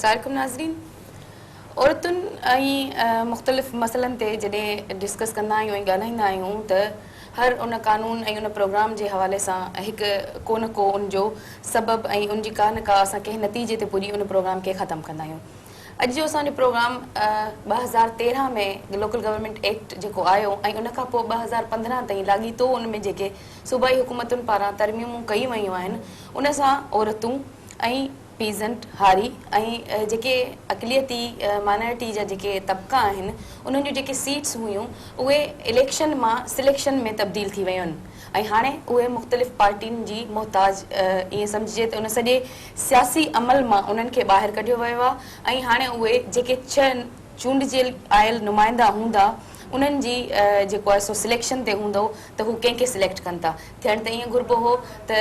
अस्सलाम नाज़रीन औरतुनि ऐं मुख़्तलिफ़ मसइलनि ते जॾहिं डिस्कस कंदा आहियूं ऐं ॻाल्हाईंदा आहियूं त हर उन कानून ऐं उन प्रोग्राम जे हवाले सां हिकु को न को उनजो सबबु ऐं उनजी का न का असां कंहिं नतीजे ते पुॼी उन प्रोग्राम खे ख़तमु कंदा आहियूं। अॼु जो असांजो प्रोग्राम 2013 में लोकल गवर्नमेंट एक्ट जेको आयो ऐं उनखां पोइ 2015 ताईं लाॻीतो उन में जेके सूबाई हुकूमतुनि पारां तरमीमूं कयूं वयूं आहिनि उन सां औरतूं ऐं पीज़ेंट हारी ऐं जेके अक़लियती माइनॉरिटी जा जेके तबका आहिनि उन्हनि जूं जेके सीट्स हुयूं उहे इलेक्शन मां सिलेक्शन में तब्दील थी वियूं आहिनि ऐं हाणे उहे मुख़्तलिफ़ पार्टियुनि जी मोहताज ईअं सम्झिजे त उन सॼे सियासी अमल मां उन्हनि खे ॿाहिरि कढियो वियो आहे ऐं हाणे उहे जेके 6 चूंडिजियल आयल नुमाइंदा हूंदा उन्हनि जी जेको आहे सो सिलेक्शन ते हूंदो त हू कंहिंखे सिलेक्ट कनि था। थियण त ईअं घुरिबो हो त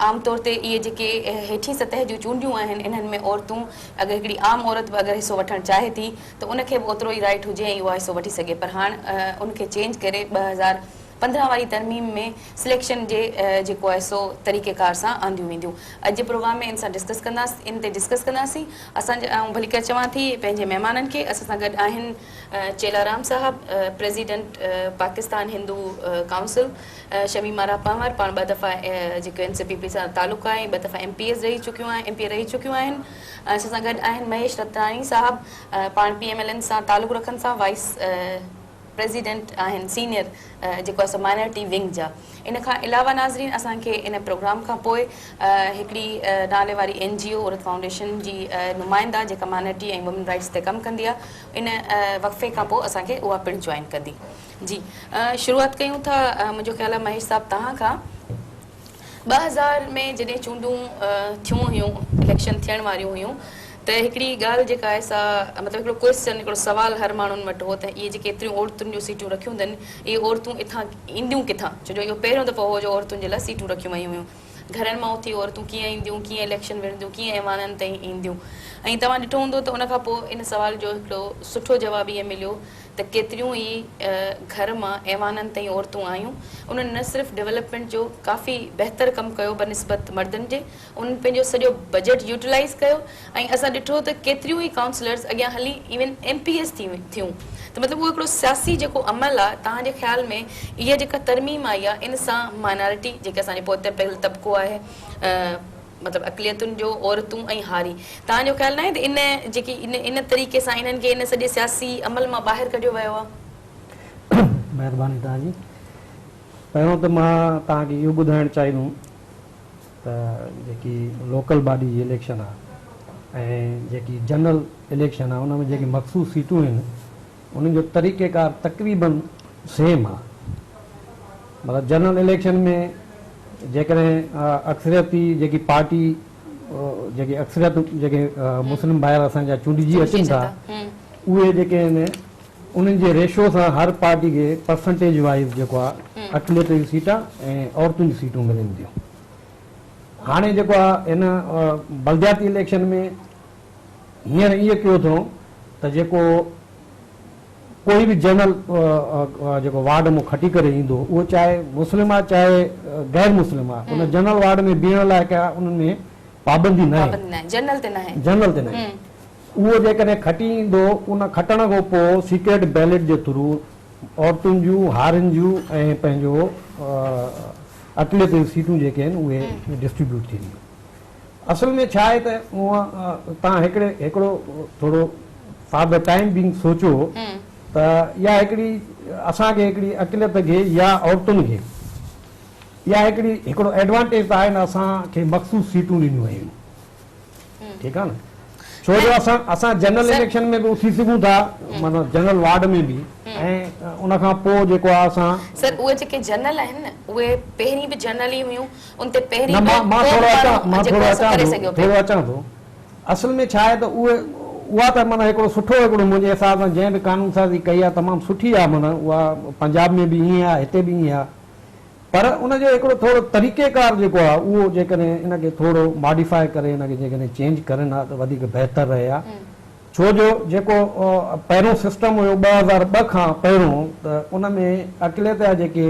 आमतौर ते इहे जेके हेठी सतह जूं चूंडियूं आहिनि इन्हनि में औरतूं अगरि हिकिड़ी आम औरत बि अगरि हिसो वठणु चाहे थी त उनखे बि ओतिरो ई राइट हुजे ऐं उहा हिसो वठी सघे, पर हाणे उनखे चेंज करे 2015 वारी तरमीम में सिलेक्शन जे जेको आहे सो तरीक़ेकार सां आंदियूं वेंदियूं। अॼु जे प्रोग्राम में इन सां डिस्कस कंदासीं, इन ते डिस्कस कंदासीं। असांजे भली करे चवां थी पंहिंजे महिमाननि खे असां सां गॾु आहिनि चेलाराम साहब प्रेसिडेंट पाकिस्तान हिंदू काउंसिल, शमीमारा पंवर पाण 2 दफ़ा जेको NCPP सां तालुक़ु आहे, 2 दफ़ा MPA रही चुकियूं आहिनि। असां सां गॾु आहिनि महेश रतनाणी साहब पाण PMLN सां तालुक़ु रखनि था, वाइस प्रेसिडेंट आहिनि सीनियर जेको आहे माइनॉरिटी विंग जा। इन खां अलावा नाज़रीन असांखे इन प्रोग्राम खां पोइ हिकिड़ी नाले वारी NGO औरत फाउंडेशन जी नुमाइंदा जेका माइनॉरिटी ऐं वुमेन राइट्स ते कमु कंदी आहे, इन वक़फ़े खां पोइ असांखे उहा पिणु जॉइन कंदी। जी शुरूआति कयूं था, मुंहिंजो ख़्यालु आहे महेश साहब तव्हां खां। 2000 में जॾहिं चूंडूं थियूं हुयूं, इलेक्शन थियण वारियूं हुयूं त हिकिड़ी ॻाल्हि जेका आहे सा मतिलबु हिकिड़ो क्वेश्चन, हिकिड़ो सुवालु हर माण्हुनि वटि हो त इहे जेके एतिरियूं औरतुनि जूं सीटूं रखियूं अथनि इहे औरतूं इथां ईंदियूं किथां, छो जो इहो पहिरियों दफ़ो हो जो औरतुनि जे लाइ सीटूं रखियूं वयूं हुयूं। घरनि मां उथी औरतूं कीअं ईंदियूं, कीअं इलेक्शन विढ़ंदियूं, कीअं ऐवाननि ताईं ईंदियूं। ऐं तव्हां ॾिठो हूंदो त उनखां पोइ इन सुवाल जो हिकिड़ो सुठो जवाबु इहो मिलियो त केतिरियूं ई घर मां ऐवाननि ताईं औरतूं आयूं। उन्हनि न सिर्फ़ु डेवलपमेंट जो काफ़ी बहितर कमु कयो बनिस्बत मर्दनि जे, उन्हनि पंहिंजो सॼो बजट यूटिलाइज़ कयो ऐं असां ॾिठो त केतिरियूं ई काउंसलर्स अॻियां हली इवन MPS थियूं। त मतिलबु उहो हिकिड़ो सियासी जेको अमल आहे, तव्हांजे ख़्याल में इहा जेका तरमीम आई आहे इन सां माइनॉरिटी जेके असांजे पोइ पहिरियों तबिको आहे मतिलबु अक़लियतुनि जो, औरतूं ऐं हारी, तव्हांजो ख़्यालु न आहे त इन जेकी इन तरीक़े सां इन्हनि खे इन सॼे सियासी अमल मां ॿाहिरि कढियो वियो आहे? महिरबानी तव्हांजी। पहिरियों त मां तव्हांखे इहो ॿुधाइणु चाहींदुमि त जेकी लोकल बॉडी जी इलेक्शन आहे ऐं जेकी जनरल इलेक्शन आहे उन में जेकी मख़सूस सीटूं आहिनि उन्हनि जो तरीक़ेकार तक़रीबन सेम आहे। मतिलबु जनरल इलेक्शन में जेकॾहिं अक्सरियती जेकी पार्टी जेकी अक्सरियत जेके मुस्लिम ॿाहिरि असांजा चूंडिजी अचनि था उहे जेके आहिनि उन्हनि जे रेशो सां हर पार्टी खे परसेंटेज वाइज़ जेको आहे अक़लियत जी सीटां ऐं औरतुनि जी सीटूं मिलंदियूं। हाणे जेको आहे इन बलदियाती इलेक्शन में हींअर इहो कयो अथऊं त जेको कोई बि जनरल जेको वार्ड मां खटी करे ईंदो उहो चाहे मुस्लिम आहे चाहे गैर मुस्लिम आहे, उन जनरल वार्ड में बीहण लाइ का उन्हनि में पाबंदी न आहे, जनरल ते न आहे। उहो जेकॾहिं खटी ईंदो उन खटण खां पोइ सीक्रेट बैलेट जे थ्रू औरतुनि जूं, हारियुनि जूं ऐं पंहिंजो अक़लियत जूं सीटूं जेके आहिनि उहे डिस्ट्रीब्यूट थींदियूं। असल में छा आहे त उहा तव्हां हिकिड़ो थोरो फॉर द टाइम बीइंग सोचो त या हिकिड़ी असांखे हिकिड़ी अक़लियत खे या औरतुनि खे या हिकिड़ो एडवांटेज त आहे न असांखे मख़सूस सीटूं ॾिनियूं आहिनि, ठीकु आहे न, छो जो असां जनरल इलेक्शन में बि उथी सघूं था, मतिलबु जनरल वार्ड में बि, ऐं उनखां पोइ जेको आहे असां सर उहे जेके जनरल आहिनि न उहे पहिरीं बि जनरल ई हुयूं, उन ते पहिरीं मां थोरो अचां थो। असल में छा आहे त उहा त माना हिकिड़ो सुठो हिकिड़ो मुंहिंजे हिसाब सां जंहिं बि कानून साज़ी कई आहे तमामु सुठी आहे, माना उहा पंजाब में बि ईअं आहे, हिते बि ईअं आहे, पर उनजो हिकिड़ो थोरो तरीक़ेकार जेको आहे उहो जेकॾहिं इनखे थोरो मॉडिफाए करे इनखे जेकॾहिं चेंज करनि हा त वधीक बहितर रहे हा। छो जो जेको पहिरियों सिस्टम हुयो 2002 खां पहिरियों त उन में अक़लियत जा जेके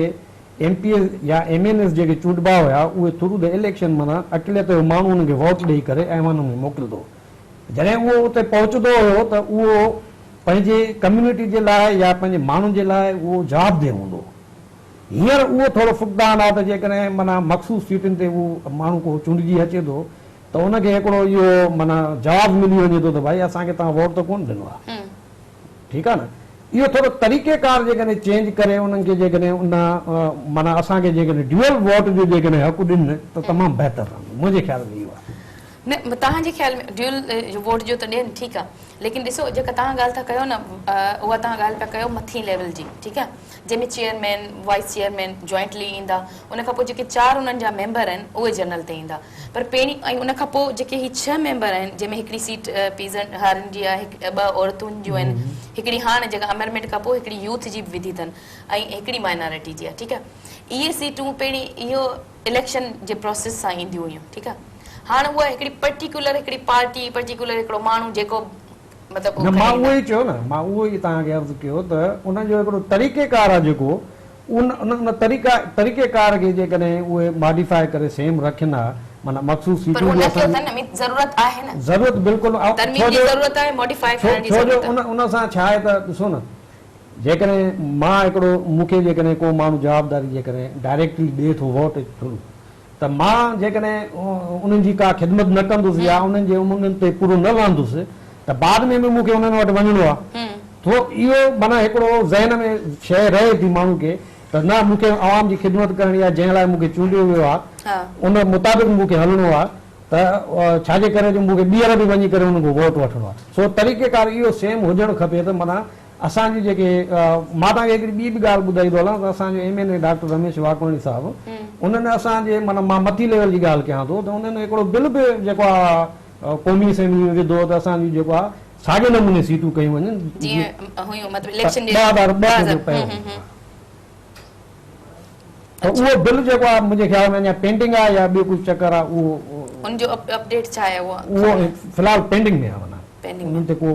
MPS या MNS जेके चूंडबा हुया उहे थ्रू द इलेक्शन माना अक़लियत जो माण्हू उनखे वोट ॾेई करे ऐवान में मोकिलींदो। जॾहिं उहो उते पहुचंदो हुयो त उहो पंहिंजे कम्यूनिटी जे लाइ या पंहिंजे माण्हुनि जे लाइ उहो जवाबदेह हूंदो। हींअर उहो थोरो फुक़दान आहे त जेकॾहिं माना मख़सूस सीटुनि ते उहो माण्हू को चूंडिजी अचे थो त उनखे हिकिड़ो इहो माना जवाबु मिली वञे थो त भाई असांखे तव्हां वोट त कोन ॾिनो आहे, ठीकु आहे न। इहो थोरो तरीक़ेकार जेकॾहिं चेंज करे उन्हनि खे जेकॾहिं उन माना असांखे जेकॾहिं ड्यूअल वोट जो जेकॾहिं हक़ ॾिन त तमामु बहितरु रहंदो, मुंहिंजे ख़्याल में इहो आहे। न तव्हांजे ख़्याल में ड्यूअल वोट जो त ॾियनि, ठीकु आहे, लेकिन ॾिसो जेका तव्हां ॻाल्हि था कयो न उहा तव्हां ॻाल्हि पिया कयो मथीं लेवल जी, ठीकु आहे, जंहिंमें चेयरमैन वाइस चेयरमैन जॉइंटली ईंदा, उन खां पोइ जेके 4 उन्हनि जा मेंबर आहिनि उहे जनरल ते ईंदा, पर पहिरीं ऐं उन खां पोइ जेके ही 6 मेंबर आहिनि जंहिंमें हिकिड़ी सीट पीज़न हारनि जी आहे, 2 औरतुनि जूं आहिनि, हिकिड़ी हाणे जेका अमेंडमेंट खां पोइ हिकिड़ी यूथ जी विधी अथनि ऐं हिकिड़ी माइनॉरिटी जी आहे, ठीकु आहे। इहे सीटूं पहिरीं इहो इलेक्शन जे प्रोसेस सां ईंदियूं हुयूं, ठीकु आहे। हाणे उहा हिकिड़ी पर्टिकुलर हिकिड़ी पार्टी पर्टिकुलर हिकिड़ो माण्हू जेको मतिलबु मां उहो ई चयो न, मां उहो ई तव्हांखे अर्ज़ु कयो त उनजो हिकिड़ो तरीक़ेकार आहे जेको उन तरीक़ेकार खे जेकॾहिं उहे मॉडिफाई करे सेम रखनि हा माना मख़सूस सीटूं ज़रूरत बिल्कुलु छो जो उन सां छा आहे त ॾिसो न, जेकॾहिं मां हिकिड़ो मूंखे जेकॾहिं को माण्हू जवाबदारी जेकॾहिं डायरेक्टली ॾिए थो वोट थ्रू त मां जेकॾहिं उन्हनि जी का ख़िदमत न कंदुसि या उन्हनि जे उन्हनि ते पूरो न लहंदुसि त बाद में बि मूंखे उन्हनि वटि वञिणो आहे, थो इहो माना हिकिड़ो ज़हन में शइ रहे थी माण्हू खे त न मूंखे आवाम जी ख़िदमत करणी आहे, जंहिं लाइ मूंखे चूंडियो वियो आहे उन मुताबिक़ मूंखे हलणो आहे, त छाजे करे जो मूंखे ॿीहर बि वञी करे उन्हनि खां वोट वठिणो आहे। सो तरीक़ेकार इहो सेम हुजणु खपे त माना असांजी जेके मां तव्हांखे हिकिड़ी ॿी बि ॻाल्हि ॿुधाई थो हलां त असांजो MNA डॉक्टर रमेश वाकवाणी साहिबु उन्हनि असांजे माना मां मथी लेवल जी ॻाल्हि कयां थो त उन्हनि हिकिड़ो बिल बि जेको आहे क़ौमी असेंबली में विधो त असांजी जेको आहे साॻे नमूने सीटूं कयूं वञनि त उहो बिल जेको आहे मुंहिंजे ख़्याल में अञा पेंडिंग आहे या ॿियो कुझु चकर आहे उहो फ़िलहाल पेंडिंग में आहे, माना उन्हनि ते को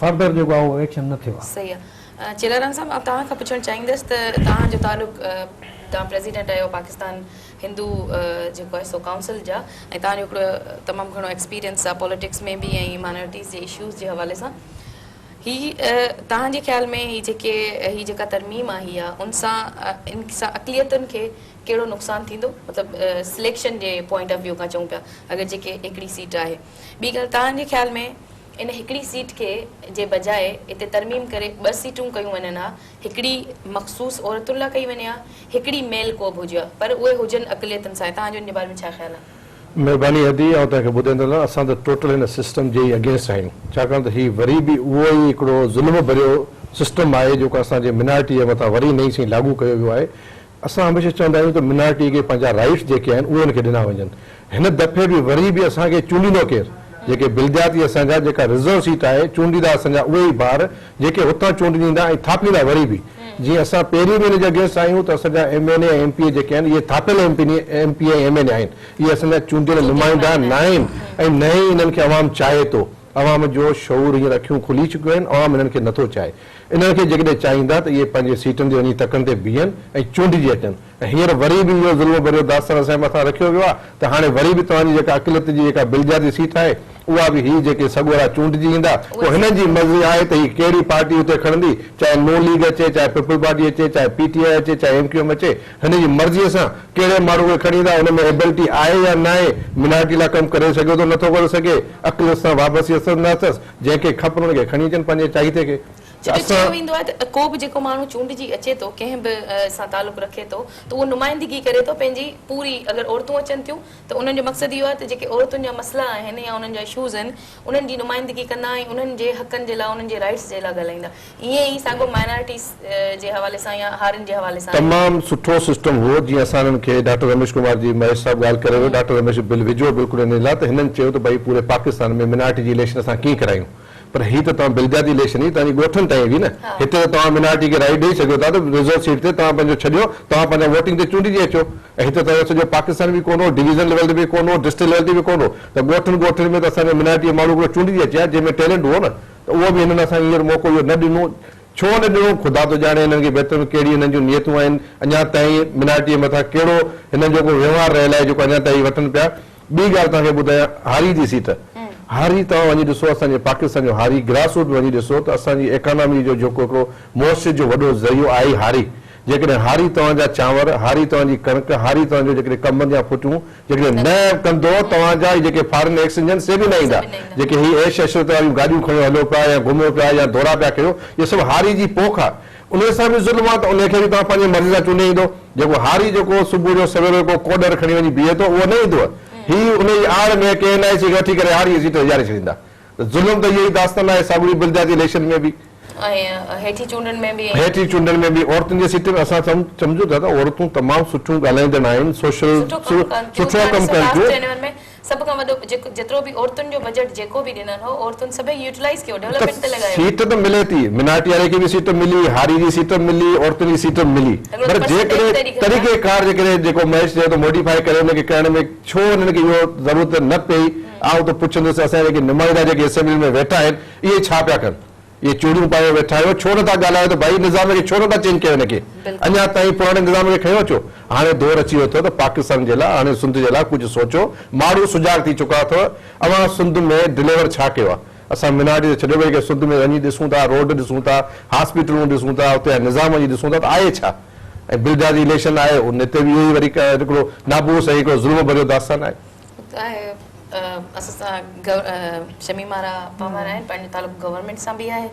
फर्दर जेको आहे उहो एक्शन न थियो आहे। सही आहे। चिलाराम साहब मां तव्हां खां पुछणु चाहींदसि त तव्हांजो तालुक़ तव्हां प्रेसिडेंट आहियो पाकिस्तान हिंदू जेको आहे सो काउंसिल जा ऐं तव्हांजो हिकिड़ो तमामु घणो एक्सपीरियंस आहे पॉलिटिक्स में बि ऐं माइनॉरिटीज़ जे इशूज़ जे हवाले सां, तव्हांजे ख़्याल में ही जेका तरमीम आई आहे उन सां अक़लियतुनि खे कहिड़ो नुक़सानु थींदो, मतिलबु selection J point of view खां चऊं पिया अगरि जेके हिकिड़ी सीट आहे। ॿी ॻाल्हि तव्हांजे ख़्याल में इन हिकिड़ी सीट खे जे बजाए हिते तरमीम करे 2 सीटूं कयूं वञनि हा, हिकिड़ी मख़सूस औरतुनि लाइ कई वञे हा, हिकिड़ी मेल को बि हुजे पर उहे हुजनि अक़लियतुनि सां, तव्हांजो इन जे बारे में छा ख़्यालु आहे? महिरबानी हदी ऐं तव्हांखे ॿुधाईंदो असां त टोटल हिन सिस्टम जे अगेंस्ट आहियूं, छाकाणि त हीउ वरी बि उहो ई हिकिड़ो ज़ुल्म भरियो सिस्टम आहे जेको असांजे मिनारिटी जे मथां वरी नई सां लागू कयो वियो आहे। असां हमेशह चवंदा आहियूं त मिनारिटी खे पंहिंजा राइट्स जेके आहिनि उहे खे ॾिना वञनि। हिन दफ़े बि वरी बि असांखे चूंडींदो केरु, जेके बिलदियाती असांजा जेका रिज़र्व सीट आहे चूंडींदा असांजा उहे ई ॿार जेके हुतां चूंडींदा ऐं थापींदा वरी बि जीअं असां पहिरीं बि हिन जे अगेंस्ट आहियूं त असांजा MNA ऐं MPA जेके आहिनि इहे थापियल MP ऐं MNA आहिनि, इहे असांजा चूंडियल नुमाइंदा न आहिनि ऐं न ई इन्हनि खे अवाम चाहे थो। अवाम जो शऊर हींअर अखियूं खुली चुकियूं आहिनि, अवाम इन्हनि खे नथो चाहे। इन्हनि खे जेकॾहिं चाहींदा त इहे पंहिंजे सीटुनि ते वञी तकनि ते बीहनि ऐं चूंडिजी अचनि, ऐं हींअर वरी बि इहो ज़ुल्म भरियो दास्तान असांजे मथां रखियो वियो आहे त हाणे वरी बि तव्हांजी जेका अक़लियत जी जेका बिलजाती सीट आहे उहा बि हीअ जेके सॻोरा चूंडिजी ईंदा, पोइ हिननि जी मर्ज़ी आहे त हीअ कहिड़ी पार्टी हुते खणंदी, चाहे नून लीग अचे, चाहे पीपल पार्टी अचे, चाहे PTI अचे, चाहे MQM अचे, हिन जी मर्ज़ीअ सां कहिड़े माण्हू खे खणी ईंदा, हुन में एबिलिटी आहे या न आहे, मिनारिटी लाइ कमु करे सघे थो नथो करे सघे, अक़लियत सां वापसी अथसि न अथसि, जंहिंखे खपनि हुनखे खणी अचनि पंहिंजे चाहीते खे। को बि जेको माण्हू चूंडिजी अचे थो कंहिं बि सां तालुक़ रखे थो त उहो नुमाइंदगी करे थो पंहिंजी पूरी, अगरि औरतूं अचनि थियूं त उन्हनि जो मक़सदु इहो आहे त जेके औरतुनि जा मसइला आहिनि या उन्हनि जा इशूज़ आहिनि उन्हनि जी नुमाइंदगी कंदा ऐं उन्हनि जे हक़नि जे लाइ उन्हनि जे राइट्स जे लाइ ॻाल्हाईंदा। ईअं ई साॻियो माइनॉरिटीज़ जे हवाले सां या हारियुनि जे हवाले सां तमामु सुठो सिस्टम हो, जीअं असां हिननि खे डॉक्टर रमेश कुमार जी महेश साहिबु ॻाल्हि करे वियो, डॉक्टर रमेश बिल विझो बिल्कुलु हिन लाइ त हिननि चयो त भई पूरे पाकिस्तान में मिनारिटी जी इलेक्शन असां कीअं करायूं, पर हीअ त तव्हां बिलजाती इलेक्शन ई तव्हांजी ॻोठनि ताईं हुई न, हिते त तव्हां मिनारिटी खे राइट ॾेई सघो था त रिजर्व सीट ते तव्हां पंहिंजो छॾियो, तव्हां पंहिंजा वोटिंग ते चूंडिजी अचो, ऐं हिते तव्हां सॼो पाकिस्तान बि कोन हो, डिवीज़न लेवल ते बि कोन हो, डिस्ट्रिक्ट लेवल ते बि कोन हो, त ॻोठनि में त असांजे मिनारिटी माण्हू हिकिड़ो चूंडिजी अचे हा जंहिंमें टैलेंट हो न, त उहो बि हिननि असांखे हींअर मौक़ो इहो न ॾिनो, छो न ॾिनो ख़ुदा थो ॼाणे हिननि खे बहितर में कहिड़ी हिननि जूं नियतूं आहिनि, अञा ताईं मिनारिटीअ मथां कहिड़ो हिननि जो को व्यवहार रहियल आहे जेको अञा ताईं वठनि पिया। ॿी ॻाल्हि तव्हांखे ॿुधायां, हारी जी सीट हारी तव्हां वञी ॾिसो असांजे पाकिस्तान जो हारी ग्रास रूट में वञी ॾिसो त असांजी इकोनॉमी जो जेको हिकिड़ो मुआशिर जो वॾो ज़रियो आहे हारी जेकॾहिं हारी तव्हांजा चांवर हारी तव्हांजी कणिक हारी तव्हांजो जेकॾहिं कमनि जा फुटियूं जेकॾहिं न कंदो तव्हांजा जेके फॉरेन एक्सचेंज से बि न ईंदा जेके ही ऐश ऐशरत वारियूं गाॾियूं खणो हलो पिया या घुमो पिया या दौरा पिया कयो इहे सभु हारी जी पोख आहे उन सां बि ज़ुल्म आहे त उनखे बि तव्हां पंहिंजे मर्ज़ी सां चूंडे ईंदो जेको हारी जेको सुबुह जो सवेर को कोडर खणी वञी बीहे थो उहो न ईंदो ही उन जी आड़ में कंहिं न सी वठी करे हारी सीट विहारे छॾींदा त ज़ुल्म त इहो ई दास्तान आहे साॻड़ी बिलदाती इलेक्शन में बि हेठी चूंडनि में बि औरतुनि जी सीट में असां सम्झूं था त औरतूं तमामु सुठियूं ॻाल्हाईंदड़ आहिनि सोशल सुठो कमु कनि थियूं सब का वॾो जेतिरो बि औरतुनि जो बजट जेको बि ॾिननि हो औरतुनि सभई यूटिलाइज कयो डेवलपमेंट ते लॻायो सीट त मिले थी मिनाटी वारे खे बि सीट मिली हारी जी सीट मिली औरतुनि जी सीट मिली पर जेकॾहिं तरीक़ेकार जेको मैच थिए थो मॉडिफाई करे हुनखे करण में छो हुननि खे इहो ज़रूरत न पई आउं त पुछंदुसि असांजा जेके नुमाइंदा जेके असेंबली में वेठा आहिनि इहे छा पिया कनि ये चूड़ियूं पाए वेठा आहियो छो नथा ॻाल्हायो त भाई निज़ाम खे छो नथा चेंज कयो हिनखे अञा ताईं पुराणे निज़ाम खे खयो अचो हाणे दौर अची वियो अथव त पाकिस्तान जे लाइ हाणे सिंध जे लाइ कुझु सोचो माण्हू सुजाग थी चुका अथव अवां सिंध में डिलीवर छा कयो आहे असां मिनाटी छॾे वेही करे सिंध में वञी ॾिसूं था रोड ॾिसूं था हॉस्पिटलूं ॾिसूं था उते निज़ाम जी ॾिसूं था त आहे छा ऐं बिलदारी इलेक्शन आहे उन ते बि इहो ई वरी हिकिड़ो नाबूस ऐं हिकिड़ो ज़ुल्म भरियो दास्तान आहे शमीमारा पवार आहिनि पंहिंजे तालुक गवर्नमेंट सां बि आहे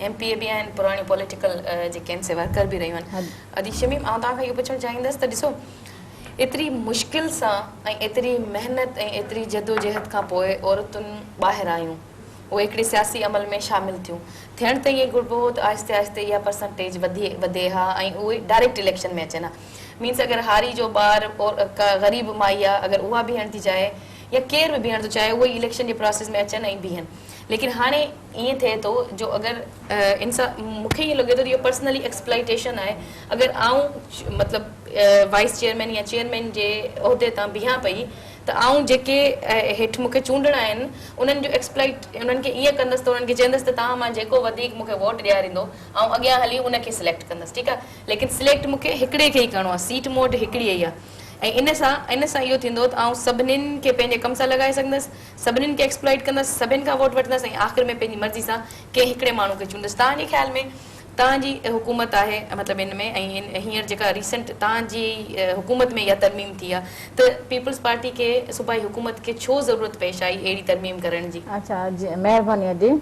MP बि आहिनि पुराणी पॉलिटिकल जेके आहिनि से वर्कर बि रहियूं आहिनि अदी शमीम आउं तव्हांखां इहो पुछणु चाहींदसि त ॾिसो एतिरी मुश्किल सां ऐं एतिरी महिनत ऐं एतिरी जदोजहद खां पोइ औरतुनि ॿाहिरि आयूं उहे हिकिड़े सियासी अमल में शामिल थियूं थियण त ईअं घुरिबो हो त आहिस्ते आहिस्ते इहा परसेंटेज वधे हा ऐं उहे डायरेक्ट इलेक्शन में अचनि हा मीन्स अगरि हारी जो ॿार का ग़रीब माई आहे अगरि उहा बीहण थी चाहे या केरु बि बीहण थो चाहे उहे इलेक्शन जे प्रोसेस में अचनि ऐं बीहनि लेकिन हाणे ईअं थिए थो जो अगरि इंसान मूंखे ईअं लॻे थो इहो पर्सनली एक्सप्लाइटेशन आहे अगरि आऊं मतिलबु वाइस चेयरमैन या चेयरमैन जे उहिदे तां बीहां पई त आऊं जेके हेठि मूंखे चूंडणा आहिनि उन्हनि जो एक्सप्लाइट उन्हनि खे ईअं कंदसि त उन्हनि खे चवंदसि त तव्हां मां जेको वधीक मूंखे वोट ॾियारींदो ऐं अॻियां हली उनखे सिलेक्ट कंदसि ठीकु आहे लेकिन सिलेक्ट मूंखे हिकिड़े खे ई करिणो आहे सीट मूं वटि हिकिड़ी ई आहे ऐं इन सां इहो थींदो त आउं सभिनीनि खे पंहिंजे कम सां लॻाए सघंदसि सभिनीनि खे एक्सप्लाइट कंदसि सभिनि खां वोट वठंदसि ऐं आख़िर में पंहिंजी मर्ज़ी सां कंहिं हिकिड़े माण्हू खे चूंडसि तव्हांजे ख़्याल में तव्हांजी हुकूमत आहे मतिलबु इन में ऐं हींअर जेका रिसेंट तव्हांजी हुकूमत में इहा तरमीम थी आहे त पीपल्स पार्टी खे सूबाई हुकूमत खे छो ज़रूरत पेश आई अहिड़ी तरमीम करण जी अच्छा जी महिरबानी अदी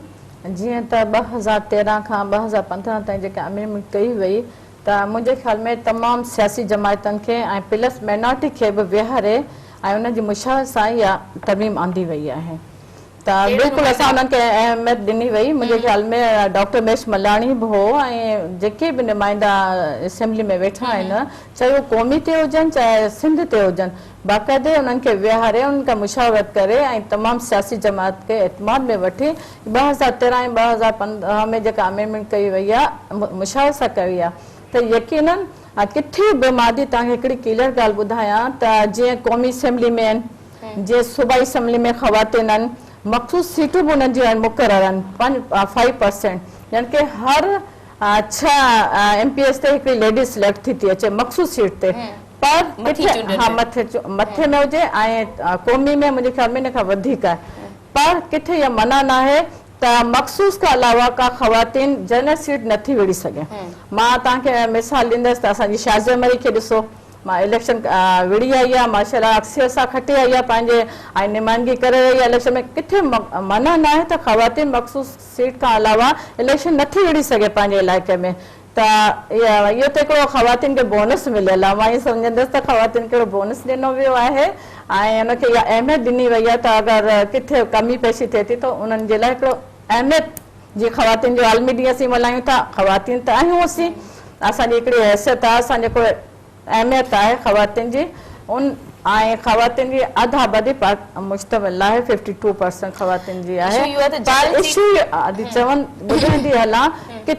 जीअं त 2013 खां 2015 ताईं जेका अमेंडमेंट कई वई त मुंहिंजे ख़्याल में तमामु सियासी जमायतनि खे ऐं प्लस माइनॉरिटी खे बि विहारे ऐं उनजी मुशाहर सां इहा तरमीम आंदी वई आहे त बिल्कुलु असां उन्हनि खे अहमियत ॾिनी वई मुंहिंजे ख़्याल में डॉक्टर महेश मलाणी बि हो ऐं जेके बि नुमाइंदा असेंबली में वेठा आहिनि चाहे उहे क़ौमी ते हुजनि चाहे सिंध ते हुजनि बाक़ाइदे उन्हनि खे विहारे उन्हनि खां मुशावरत करे ऐं तमामु सियासी जमात खे एतमाद में वठी 2013 ऐं 2015 में जेका अमेंडमेंट कई वई आहे मुशावर सां कई आहे त यकीनन किथे बि मादी तव्हांखे हिकिड़ी क्लियर ॻाल्हि ॿुधायां त जीअं क़ौमी असेंबली में आहिनि जीअं सूबाई असेंबली में ख़वातीन आहिनि मख़सूस सीटूं बि उन्हनि जूं आहिनि मुक़रर आहिनि 5% यानी कि हर 6 MPs ते हिकिड़ी लेडीज़ सिलेक्ट थी अचे मख़सूस सीट ते पर हा मथे में हुजे ऐं क़ौमी में मुंहिंजे ख़्याल में इन खां वधीक आहे पर किथे इहा मना न आहे त मख़सूस खां अलावा का ख़वातीन जनरल सीट नथी विड़ी सघे मां तव्हांखे मिसाल ॾींदसि त असांजी शाज़िया मरी खे ॾिसो मां इलेक्शन विड़ी आई आहे माशाल्लाह अक्सर सां खटे आई आहे पंहिंजे ऐं निमाइंदगी करे रही आहे इलेक्शन में किथे मना न आहे त ख़वातीन मख़सूस सीट खां अलावा इलेक्शन नथी विड़ी सघे पंहिंजे इलाइक़े में त इहो त हिकिड़ो ख़वातीन खे बोनस मिलियल आहे मां ईअं सम्झंदसि त ख़वातीन खे बोनस ॾिनो वियो आहे ऐं हुनखे इहा अहमियत ॾिनी वई आहे त अगरि किथे कमी पेशी थिए थी त उन्हनि जे लाइ हिकिड़ो अहमियत जीअं ख़वातीन जो आलमी ॾींहुं असीं मल्हायूं था ख़वातीन त आहियूं असीं असांजी हिकिड़ी हैसियत आहे असांजो जेको अहमियत आहे ख़वातीन जी उन ऐं ख़वातीन जी अधु आबादी मुश्तमिल आहे 52% ख़वातीन जी आहे चवनि ॿुधंदी हलां कि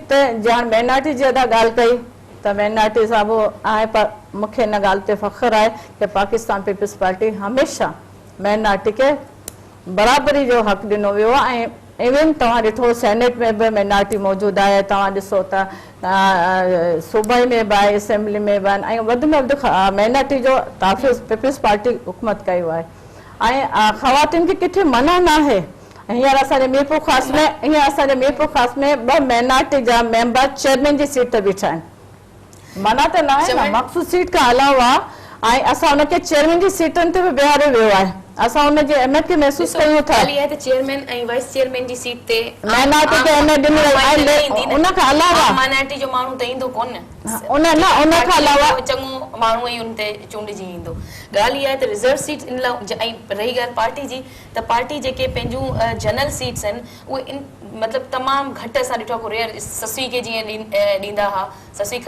ॼाण माइनॉरिटी जी अदा ॻाल्हि कई त माइनॉरिटी सां आहे पर मूंखे इन ॻाल्हि ते फ़ख्रु आहे कि पाकिस्तान पीपल्स पार्टी हमेशह माइनॉरिटी खे बराबरी जो हक़ ॾिनो वियो आहे ऐं इवन तव्हां ॾिठो सेनेट में बि माइनॉरिटी मौजूदु आहे तव्हां ॾिसो त सूबाई में बि आहे असेंबली में बि आहिनि ऐं वधि में वधि माइनॉरिटी जो तहफ़ुज़ पीपल्स पार्टी हुकूमत कयो आहे ऐं ख़वातीन खे किथे मना न आहे हींअर असांजे मीरपुर ख़ास में ॿ माइनॉरिटी जा मेंबर चेयरमैन जी सीट ते बीठा आहिनि मना त न आहे न मखसूस सीट खां अलावा ऐं असां हुनखे चेयरमैन जी सीटनि ते बि विहारे वियो आहे असां हुनजी अहमियत खे महसूस कयूं था चेयरमैन ऐं वाइस चेयरमैन जी सीट ते माइनॉरिटी खे अहमियत ॾिनी उन खां अलावा माइनॉरिटी जो माण्हू त ईंदो कोन उन खां अलावा चङो माण्हू ई उन ते चूंडिजी ईंदो ॻाल्हि इहा आहे त रिज़र्व सीट इन लाइ ऐं रही ॻाल्हि पार्टी जी त पार्टी जेके पंहिंजूं जनरल सीट्स आहिनि उहे मतिलबु तमामु घटि असां ॾिठो आहे रेयर ससुई खे जीअं ॾींदा हुआ ससुई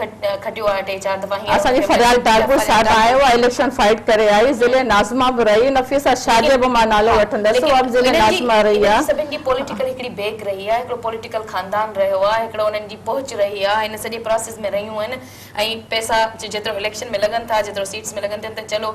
खटियो आहे 3-4 दफ़ा हीअं असांजी फरियाल टारपुर साहिब आयो आहे इलेक्शन फाइट करे आई ज़िले नाज़मा बि रही नफ़ीसा शाह बि मां नालो वठंदसि उहा बि ज़िले नाज़मा रही आहे सभिनि जी पॉलिटिकल हिकिड़ी बेक रही आहे हिकिड़ो पॉलिटिकल खानदान रहियो आहे हिकिड़ो उन्हनि जी पहुच रही आहे हिन सॼे प्रोसेस में रहियूं आहिनि ऐं पैसा जेतिरो इलेक्शन में लॻनि था जेतिरो सीट्स में लॻनि था त चलो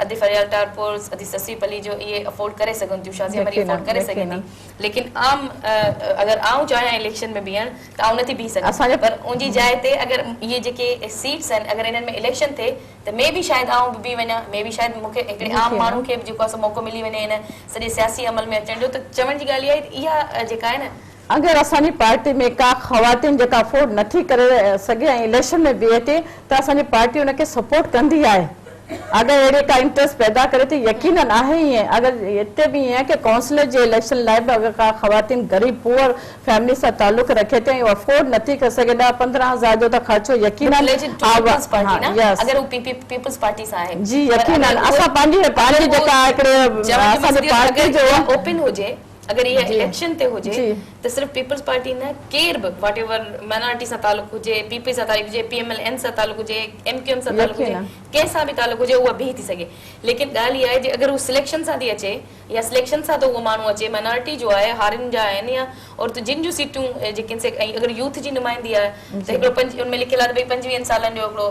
अधु फरियाल टारपुर अधु ससी पली जो इहे अफोर्ड करे सघनि थियूं शाज़िया मरी अफोर्ड करे सघे थी लेकिन आम अगर आऊं चाहियां इलेक्शन में बीहण त आऊं नथी बीह सघां पर उनजी जाइ ते अगर ये जेके सीट्स आहिनि अगर इन्हनि में इलेक्शन थिए त मे बि शायदि आऊं बि बीह वञा मे बि शायदि मूंखे हिकिड़े आम माण्हू खे बि जेको आहे मौक़ो मिली वञे हिन सॼे सियासी अमल में अचण जो त चवण जी ॻाल्हि इहा आहे इहा जेका आहे न अगर असांजी पार्टी में का ख़वातीन जेका अफोर्ड नथी करे सघे ऐं इलेक्शन में बीहे थी त असांजी पार्टी उनखे सपोर्ट कंदी आहे अगर अहिड़े का इंट्रस्ट पैदा करे थी यकीनन आहे ईअं अगर हिते बि ईअं कि काउंसलर जे इलेक्शन लाइ बि अगर का ख़वातीन ग़रीब पुअर फैमिली सां तालुक रखे थी ऐं अफोर्ड नथी करे सघे 10-15 हज़ार जो त ख़र्चो यकीनन पीपल्स पार्टी सां आहे जी यकीनन असां पंहिंजी जेका हिकिड़े असांजी पार्टी जो ओपन हुजे अगर ये इलेक्शन ते हुजे त सिर्फ पीपल्स पार्टी न केर बि वॉट एवर माइनॉरिटी सां तालुक हुजे पीपी सां तालुक हुजे PMLN सां तालुक हुजे MQM सां तालुक हुजे कंहिंसां बि तालुक हुजे उहा बीह थी सघे लेकिन ॻाल्हि इहा आहे जे अगर उहो सिलेक्शन सां थी अचे या सिलेक्शन सां त उहो माण्हू अचे माइनॉरिटी जो आहे हारिन जा आहिनि या और जिन जूं सीटूं जेके ऐं अगर यूथ जी नुमाइंदी आहे त हिकिड़ो उनमें लिखियल आहे भई 25 सालनि जो हिकिड़ो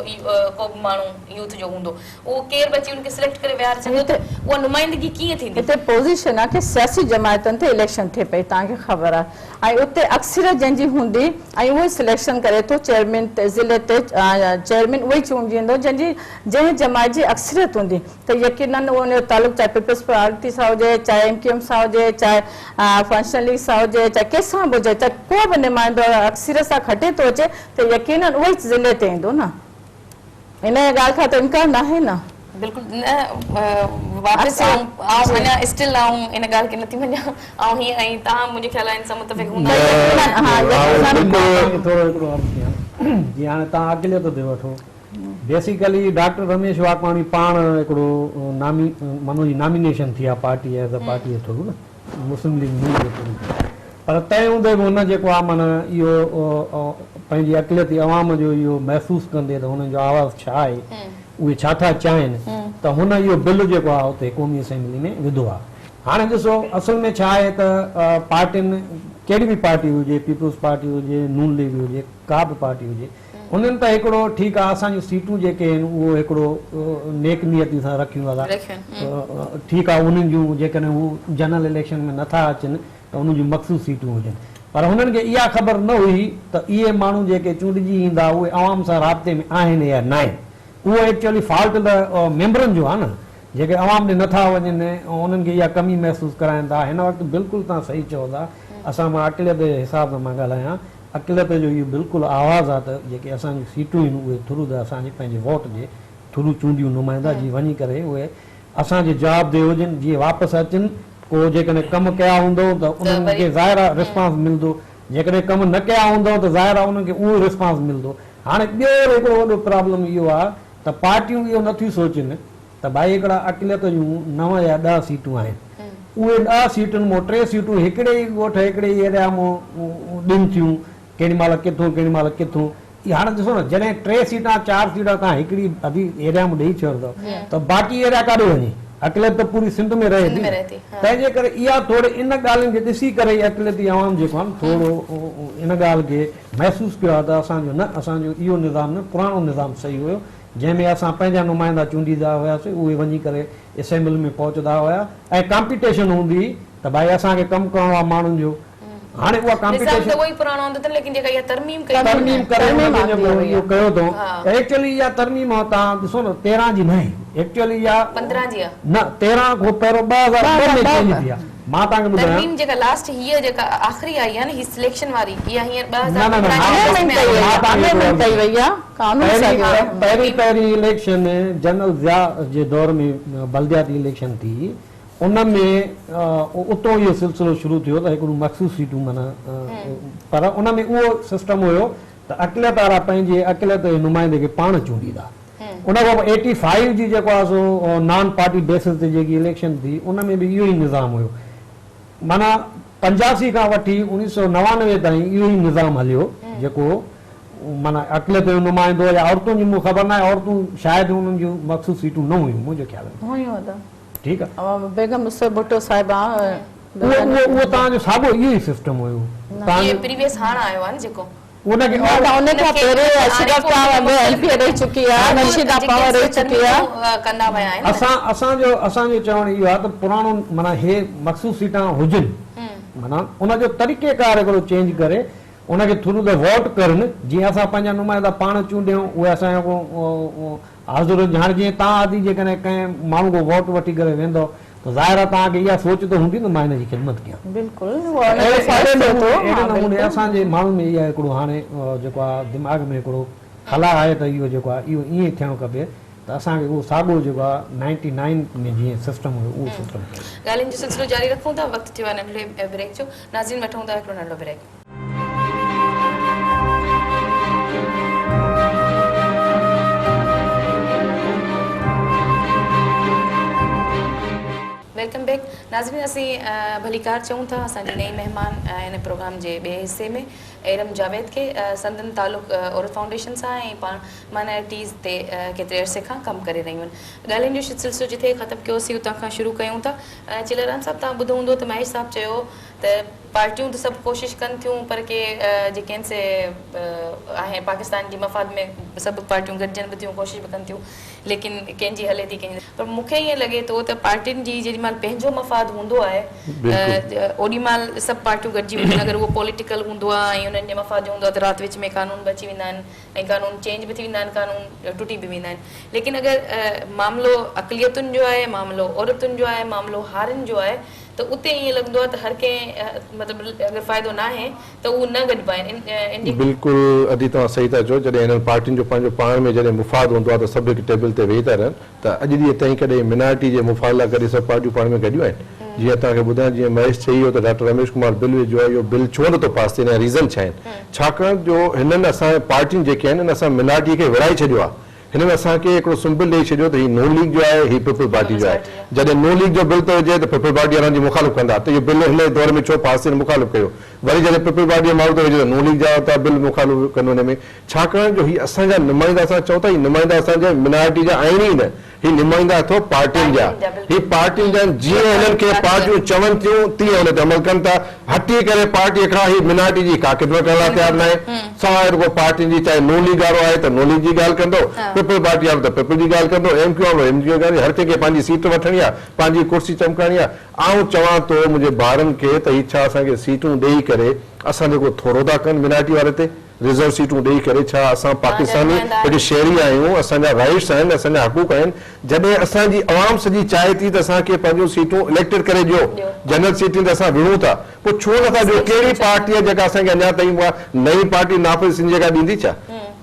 को बि माण्हू यूथ जो हूंदो उहो केर बि अची उनखे सिलेक्ट करे विहारे सघे त उहा नुमाइंदगी कीअं थींदी हिते पोज़ीशन आहे कि सियासी जमायतनि ते इलेक्शन थिए पई तव्हांखे ख़बर आहे ऐं उते अक्सरियत जंहिंजी हूंदी ऐं उहो सिलेक्शन करे थो चेयरमैन ते ज़िले ते चेयरमैन उहो ई चूंडींदो जंहिं जमायत जी अक्सरियत हूंदी त यकीनन उन जो तालुक चाहे पीपल्स पार्टी सां हुजे चाहे MQM सां हुजे चाहे फंक्शनल लीग सां हुजे चाहे कंहिंसां बि हुजे चाहे को बि नुमाइंदो अक्सरियत सां खटे थो अचे त यकीनन उहो ई ज़िले ते ईंदो न इन ॻाल्हि खां त इम्कान आहे न बिल्कुल न वापसि आऊं वञा स्टिल आऊं इन ॻाल्हि खे नथी वञा ऐं हीअं ऐं तव्हां मुंहिंजे ख़्याल आहिनि सां मुतफ़िक़ हूंदा थोरो हिकिड़ो अर्ज़ु कयां जीअं हाणे तव्हां अकेले थो वठो बेसिकली डॉक्टर रमेश वाकवाणी पाण हिकिड़ो मानो जी नॉमिनेशन थी आहे party as a party J through न मुस्लिम लीग मीर जे थ्रू पर तंहिं हूंदे बि हुन जेको आहे माना इहो पंहिंजी अक़लियती अवाम जो इहो महसूसु कंदे त हुननि जो आवाज़ु छा आहे उहे छा था चाहिनि त हुन इहो बिल जेको आहे हुते क़ौमी असेंबली में विधो आहे हाणे ॾिसो असल में छा आहे त पार्टियुनि कहिड़ी बि पार्टी हुजे पीपल्स पार्टी हुजे नून लीग हुजे का बि पार्टी हुजे उन्हनि त हिकिड़ो ठीकु आहे असांजूं सीटूं जेके आहिनि उहो हिकिड़ो नेक नियती सां रखियूं था ठीकु आहे उन्हनि जूं जेकॾहिं हू जनरल इलेक्शन में नथा अचनि त उन्हनि जूं मख़सूस सीटूं हुजनि पर हुननि खे इहा ख़बर न हुई त इहे माण्हू जेके चूंडिजी ईंदा उहे आवाम सां राब्ते में आहिनि या न आहिनि उहो एक्चुअली फॉल्ट त मेंबरनि जो आहे न जेके अवाम ॾे नथा वञनि ऐं उन्हनि खे इहा कमी महसूसु कराइनि था हिन वक़्तु बिल्कुलु तव्हां सही चओ था असां मां अक़लियत जे हिसाब सां मां ॻाल्हायां अक़लियत जो इहो बिल्कुलु आवाज़ु आहे त जेके असांजूं सीटूं आहिनि उहे थ्रू त असांजे पंहिंजे वोट जे थ्रू चूंडियूं नुमाइंदा जीअं वञी करे उहे असांजे जवाबदेह हुजनि जीअं वापसि अचनि को जेकॾहिं कमु कया हूंदो त उन्हनि खे ज़ाहिर आहे रिस्पॉन्स मिलंदो जेकॾहिं कमु न कया हूंदो त ज़ाहिर आहे उन्हनि खे उहो रिस्पॉन्स मिलंदो हाणे ॿियो हिकिड़ो वॾो प्रॉब्लम इहो आहे त पार्टियूं इहो नथियूं सोचनि त भाई हिकिड़ा अक़लियत जूं 9 या 10 सीटूं आहिनि उहे 10 सीटुनि मां 3 सीटूं हिकिड़े ई ॻोठ हिकिड़े ई एरिया मां ॾिन थियूं केॾी महिल किथूं हाणे ॾिसो न जॾहिं 3 सीटां 4 सीटां तव्हां हिकिड़ी अधी एरिया में ॾेई छॾंदव त बाक़ी एरिया काॾे वञे अक़लियत त पूरी सिंध में रहे थी तंहिंजे करे इहा थोरी इन ॻाल्हियुनि खे ॾिसी करे अक़लियती आवाम जेको आहे थोरो इन ॻाल्हि खे महसूसु कयो आहे त असांजो इहो निज़ाम न पुराणो निज़ाम सही हुयो जंहिंमें असां पंहिंजा नुमाइंदा चूंडींदा हुआसीं उहे वञी करे असेंबली में पहुचंदा हुआ ऐं कॉम्पिटिशन हूंदी हुई त भाई असांखे कमु करिणो आहे माण्हुनि जो हाणे उहा कॉम्पिटिशन कयो अथऊं एक्चुअली इहा तरमीम तव्हां ॾिसो न 13 जी न आहे एक्चुअली इहा 15 जी न 13 खां पहिरियों 2002 में चेंज थी आहे मां तव्हांखे ॿुधायां तरमीम जेका लास्ट हीअ जेका आख़िरी आई आहे न ही सिलेक्शन वारी इहा हींअर पहिरीं इलेक्शन जनरल ज़िया जे दौर में बल्दियाती इलेक्शन थी उन में उतो इहो सिलसिलो शुरू थियो त हिकिड़ो मख़सूस सीटूं माना पर उन में उहो सिस्टम हुयो त अक़लियत वारा पंहिंजे अक़लियत जे नुमाइंदे खे पाण चूंडींदा उन खां पोइ 85 जी जेको आहे सो नॉन पार्टी बेसिस ते जेकी इलेक्शन थी उन में बि इहो ई निज़ाम हुयो माना 85 खां वठी 1999 ताईं इहो ई निज़ाम हलियो जेको माना अक़लियत जो नुमाइंदो या औरतुनि जी मूंखे ख़बर न आहे औरतूं शायदि उन्हनि जूं मख़सूस सीटूं न हुयूं मुंहिंजे ख़्याल में ठीकु आहे बेगम मुस्तफ़ा भुट्टो साहिबा उहो तव्हांजो साॻियो इहो ई सिस्टम हुयो ये प्रीवियस हाणे आयो आहे न जेको उनखे कंदा विया आहिनि असांजो चवणु इहो आहे त पुराणो माना हे मख़सूस सीटां हुजनि माना उनजो तरीक़ेकार हिकिड़ो चेंज करे उनखे थ्रू द वोट करनि जीअं असां पंहिंजा नुमाइंदा पाण चूंडियूं उहे असांजो हाज़ुर हाणे जीअं तव्हां आदि जेकॾहिं कंहिं माण्हू खां वोट वठी करे वेंदो त ज़ाहिर आहे तव्हांखे इहा सोच त हूंदी न मां हिन जी ख़िदमत कयां अहिड़े नमूने असांजे माण्हुनि में इहा हिकिड़ो हाणे जेको आहे दिमाग़ में हिकिड़ो खला आहे त इहो जेको आहे इहो ईअं थियणु खपे त असांखे उहो साॻियो जेको आहे 99 में जीअं सिस्टम हुयो उहो सिस्टम ॻाल्हियुनि जो सिलसिलो जारी रखूं था वक़्तु थियो आहे नंढड़े ब्रेक जो नाज़रीन वठूं था हिकिड़ो नंढो ब्रेक वेलकम बैक नाज़रीन असीं भलीकार चऊं था असांजी नई महिमान इन प्रोग्राम जे ॿिए हिसे में एरम जावेद खे संदन तालुक़ औरत फाउंडेशन सां ऐं पाण माइनॉरिटीज़ ते केतिरे अरसे खां कमु करे रहियूं आहिनि ॻाल्हियुनि जो सिलसिलो जिथे ख़तमु कयोसीं उतां खां शुरू कयूं था चिलराम साहिबु तव्हां ॿुधो हूंदो त महेश साहिबु चयो त पार्टियूं त सभु कोशिशि कनि थियूं पर के जेके आहिनि से आहे पाकिस्तान जी मफ़ाद में सभु पार्टियूं गॾिजनि बि थियूं कोशिशि बि कनि थियूं लेकिन कंहिंजी हले थी कंहिंजी पर मूंखे ईअं लॻे थो त पार्टियुनि जी जेॾीमहिल पंहिंजो मफ़ाद हूंदो आहे ओॾीमहिल सभु पार्टियूं गॾिजी वञनि अगरि उहो पॉलिटिकल हूंदो आहे ऐं उन्हनि जे मफ़ाद जो हूंदो आहे त राति विच में कानून बि अची वेंदा आहिनि ऐं कानून चेंज बि थी वेंदा आहिनि कानून टुटी बि वेंदा आहिनि लेकिन अगरि मामिलो अक़लियतुनि जो आहे मामिलो औरतुनि जो आहे मामिलो हारियुनि जो आहे त उते ईअं लॻंदो आहे त हर कंहिं मतिलबु अगरि फ़ाइदो न आहे त उहो न गॾिबा आहिनि बिल्कुलु अॼु तव्हां सही था चओ जॾहिं हिननि पार्टियुनि जो पंहिंजो पाण में जॾहिं मुफ़ाद हूंदो आहे त सभु हिकु टेबल ते वेही था रहनि त अॼु ॾींहं ताईं कॾहिं मिनारिटी जे मुफ़ाद लाइ कॾहिं सभु पार्टियूं पाण में गॾियूं आहिनि जीअं तव्हांखे ॿुधायां जीअं महेश चई वियो त डॉक्टर रमेश कुमार बिल विझो आहे इहो बिल छो नथो पास थिए रीज़न छा आहिनि छाकाणि जो हिननि असांजे पार्टियूं जेके आहिनि असां मिनारिटी खे विराए छॾियो आहे हिन में असांखे हिकिड़ो सिंबल ॾेई छॾियो त हीउ नो लीग जो आहे हीउ पीपल पार्टी जो आहे जॾहिं नो लीग जो बिल थो हुजे त पीपल पार्टी वारनि जी मुखालिफ़ कंदा त इहो बिल हिन दौर में छो पास थिए मुखालिफ़ कयो वरी जॾहिं पीपल पार्टी जो माण्हू थो हुजे त नो लीग जा था बिल मुखालिफ़ कंदो हिन में छाकाणि जो हीउ असांजा नुमाइंदा असां चऊं था हीउ नुमाइंदा असांजा मिनारिटी जा आहिनि ई न हीउ नुमाइंदा अथव पार्टियुनि जा हीउ पार्टियुनि जा जीअं हिननि खे पार्टियूं चवनि थियूं तीअं हुन ते अमल कनि था हटी करे पार्टीअ खां हीउ मिनारिटी जी का ख़िदमत करण लाइ तयारु न आहे सवाइ रुगो पार्टियुनि जी चाहे नो लीग वारो आहे त नो लीग जी ॻाल्हि कंदो पीपल पार्टी वारो त पीपल जी ॻाल्हि कंदो एम क्यू वारो एम जी ॻाल्हि हर कंहिंखे पंहिंजी सीट वठणी आहे पंहिंजी कुर्सी चमकाइणी आहे आउं चवां थो मुंहिंजे ॿारनि खे त हीउ छा असांखे सीटूं ॾेई करे असां जेको थोरो था कनि मिनारिटी वारे ते रिज़र्व सीटूं ॾेई करे छा असां पाकिस्तानी हिकु शहरी आहियूं असांजा राइट्स आहिनि असांजा हक़ूक़ आहिनि जॾहिं असांजी आवाम सॼी चाहे थी त असांखे पंहिंजूं सीटूं इलेक्टेड करे ॾियो जनरल सीटूं त असां विढ़ूं था पोइ छो नथा ॾियो कहिड़ी पार्टी आहे जेका असांखे अञा ताईं उहा नई पार्टी नाफ़िज़ सिंध जेका ॾींदी छा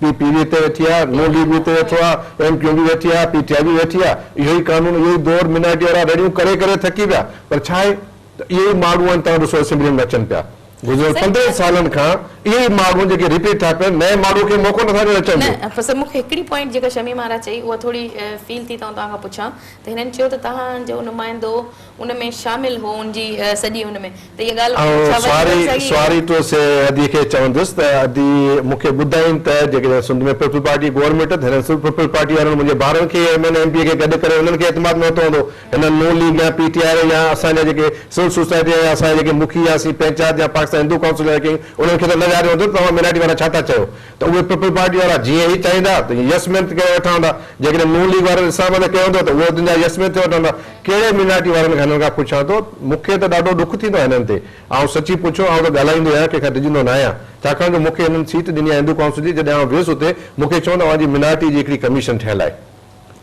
पीपीवी ते वेठी आहे नो लीग बि ते वेठो आहे एम क्यू बि वेठी आहे पीटीआई बि वेठी आहे इहो ई कानून इहो ई दौर मिनारिटी वारा रेडियूं करे करे थकी पिया पर छा आहे त इहे ई माण्हू आहिनि तव्हां ॾिसो असेंबली में अचनि पिया गुज़िरियल 15 सालनि खां इहे ई माण्हू जेके रिपीट था पिया नए माण्हू खे मौक़ो नथा ॾियणु अचनि मूंखे हिकिड़ी पॉइंट जेका शमी महारा चई उहा थोरी फील थी तव्हां खां पुछां त हिननि चयो त तव्हांजो नुमाइंदो उन में शामिल हो उनजी सॼी हुन में त इहा ॻाल्हि सॉरी टू से अदी खे चवंदुसि त अदी मूंखे ॿुधाइनि त जेके सिंध में पीपल पार्टी गवर्नमेंट हिननि सिर्फ़ु पीपल पार्टी वारनि मुंहिंजे ॿारनि खे एम पी खे गॾु करे हुननि खे एतमाद नथो हूंदो हिननि नो लीग या पीटीआई या असांजा जेके सिविल सोसाइटी या असांजा जेके मुखी हुआसीं पंचायत या पाकिस्तान हिंदू काउंसिल उन्हनि खे त नज़ारियो हूंदो तव्हां मिनारिटी वारा छा था चयो त उहे पीपल पार्टी वारा जीअं ई चाहींदा त यसमैन करे वेठा हूंदा जेकॾहिं नो लीग वारनि हिसाब सां कयो हूंदो त उहे तुंहिंजा यसमैन ते वठंदा कहिड़े मिनारिटी वारनि खां हिननि खां पुछां थो मूंखे त ॾाढो ॾुख थींदो आहे हिननि ते ऐं सची पुछो ऐं त ॻाल्हाईंदो आहियां कंहिंखां डिॼंदो न आहियां छाकाणि जो मूंखे हिननि सीट ॾिनी आहे हिंदू काउंसिल जी जॾहिं आउं वियुसि हुते मूंखे चवंदा हुआ जी मिनारिटी जी हिकिड़ी कमीशन ठहियलु आहे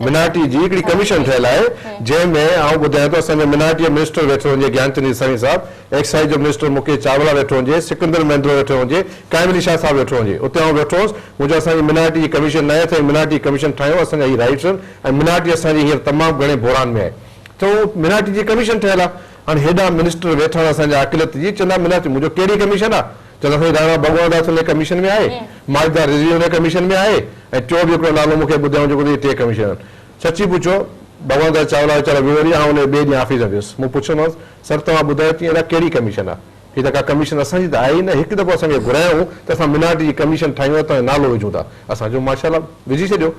मिनार्टी जी हिकिड़ी कमीशन ठहियल आहे जंहिंमें आउं ॿुधायां थो असांजो मिनार्टी मिनिस्टर वेठो हुजे ज्ञानचंद साईं साहिबु, एक्साइज जो मिनिस्टर मुकेश चावला वेठो हुजे, सिकंदर महेंद्र वेठो हुजे, कामिली शाह साहिबु वेठो हुजे, उते आउं वेठो हुउसि, मुंहिंजो असांजी मिनार्टी जी कमीशन न आहे त मिनार्टी कमीशन ठाहियो, असांजा ही राइट्स आहिनि ऐं मिनार्टी असांजी हींअर तमामु घणे बहिरान में आहे त उहो मिनार्टी जी कमीशन ठहियल आहे। हाणे हेॾा मिनिस्टर वेठा आहिनि असांजा अकिलत जी, चवंदा मिनार्टी मुंहिंजो कहिड़ी कमीशन आहे, चवंदा साईं राणा भगवान दास उन कमीशन में आहे, माजदा रिज़वी उन कमीशन में आहे ऐं टियों बि हिकिड़ो नालो मूंखे ॿुधायो जेको टे कमीशन आहिनि। सची पुछो भगवान दास चावला वीचारा विवरी ऐं हुन ॿिए ॾींहुं ऑफिस वियुसि, मूं पुछियोमांसि सर तव्हां ॿुधायो की अहिड़ा कहिड़ी कमीशन आहे, हीअ त का कमीशन असांजी त आहे ई न, हिकु दफ़ो असांखे घुरायूं त असां मिनार्टी जी कमीशन ठाहियूं त नालो विझूं था, असांजो माशाल्लाह विझी छॾियो,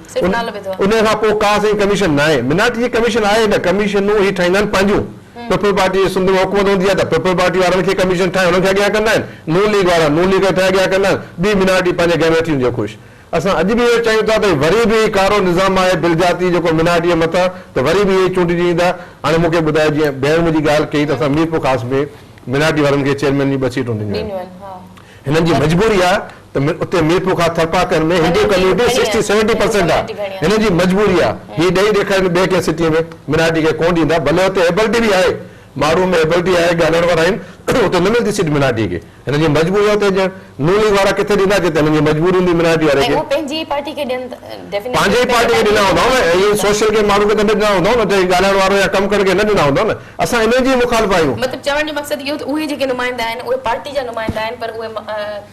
उन खां पोइ का असांजी कमीशन न आहे, मिनार्टी जी कमीशन आहे न, कमीशनूं ही ठाहींदा आहिनि पंहिंजूं, पीपल पार्टी जी सिंध में हुकूमत हूंदी आहे त पीपल पार्टी वारनि खे कमीशन ठाहे हुननि खे अॻियां कंदा आहिनि, नून लीग वारा नून लीग खे अॻियां कंदा आहिनि, ॿी मिनार्टी पंहिंजे घर वेठी हूंदी आहे ख़ुशि। असां अॼु बि इहो चाहियूं था त वरी बि कारो निज़ाम आहे बिलजाती जेको मिनार्टीअ मथां, त वरी बि इहे चूंडिजी ईंदा। हाणे मूंखे ॿुधाए जीअं भेण मुंहिंजी ॻाल्हि कई त असां मीरपुर ख़ासि में मिनार्टी वारनि खे चेयरमैन जी 2 सीटूं ॾिनियूं, हिननि जी मजबूरी आहे त उते मीरपुर खां थरपाकन में हिंदू कम्यूनिटी 60-70% आहे, हिननि जी मजबूरी आहे, हीअ ॾेई ॾेखारीनि ॿिए कंहिं सिटीअ में मिनार्टी खे कोन ॾींदा, भले हुते एबिलिटी बि आहे, माण्हू में एबिलिटी आहे, ॻाल्हाइण वारा आहिनि, उते न मिलंदी सीट मिनार्टी खे, हिननि जी मजबूरी आहे उते ॼण नून लीग वारा किथे ॾींदा जिते हिननि जी मजबूरी हूंदी मिनार्टी वारे खे, पंहिंजी पार्टी खे पंहिंजे पार्टी खे ॾिना हूंदा न, इहे सोशल के माण्हू खे त न ॾिना हूंदा न, ॻाल्हाइण वारो या कमु करण खे न ॾिना हूंदा न, असां हिन जी मुखालिफ़ आहियूं। मतिलबु चवण जो मक़सदु इहो त उहे जेके नुमाइंदा आहिनि उहे पार्टी जा नुमाइंदा आहिनि पर उहे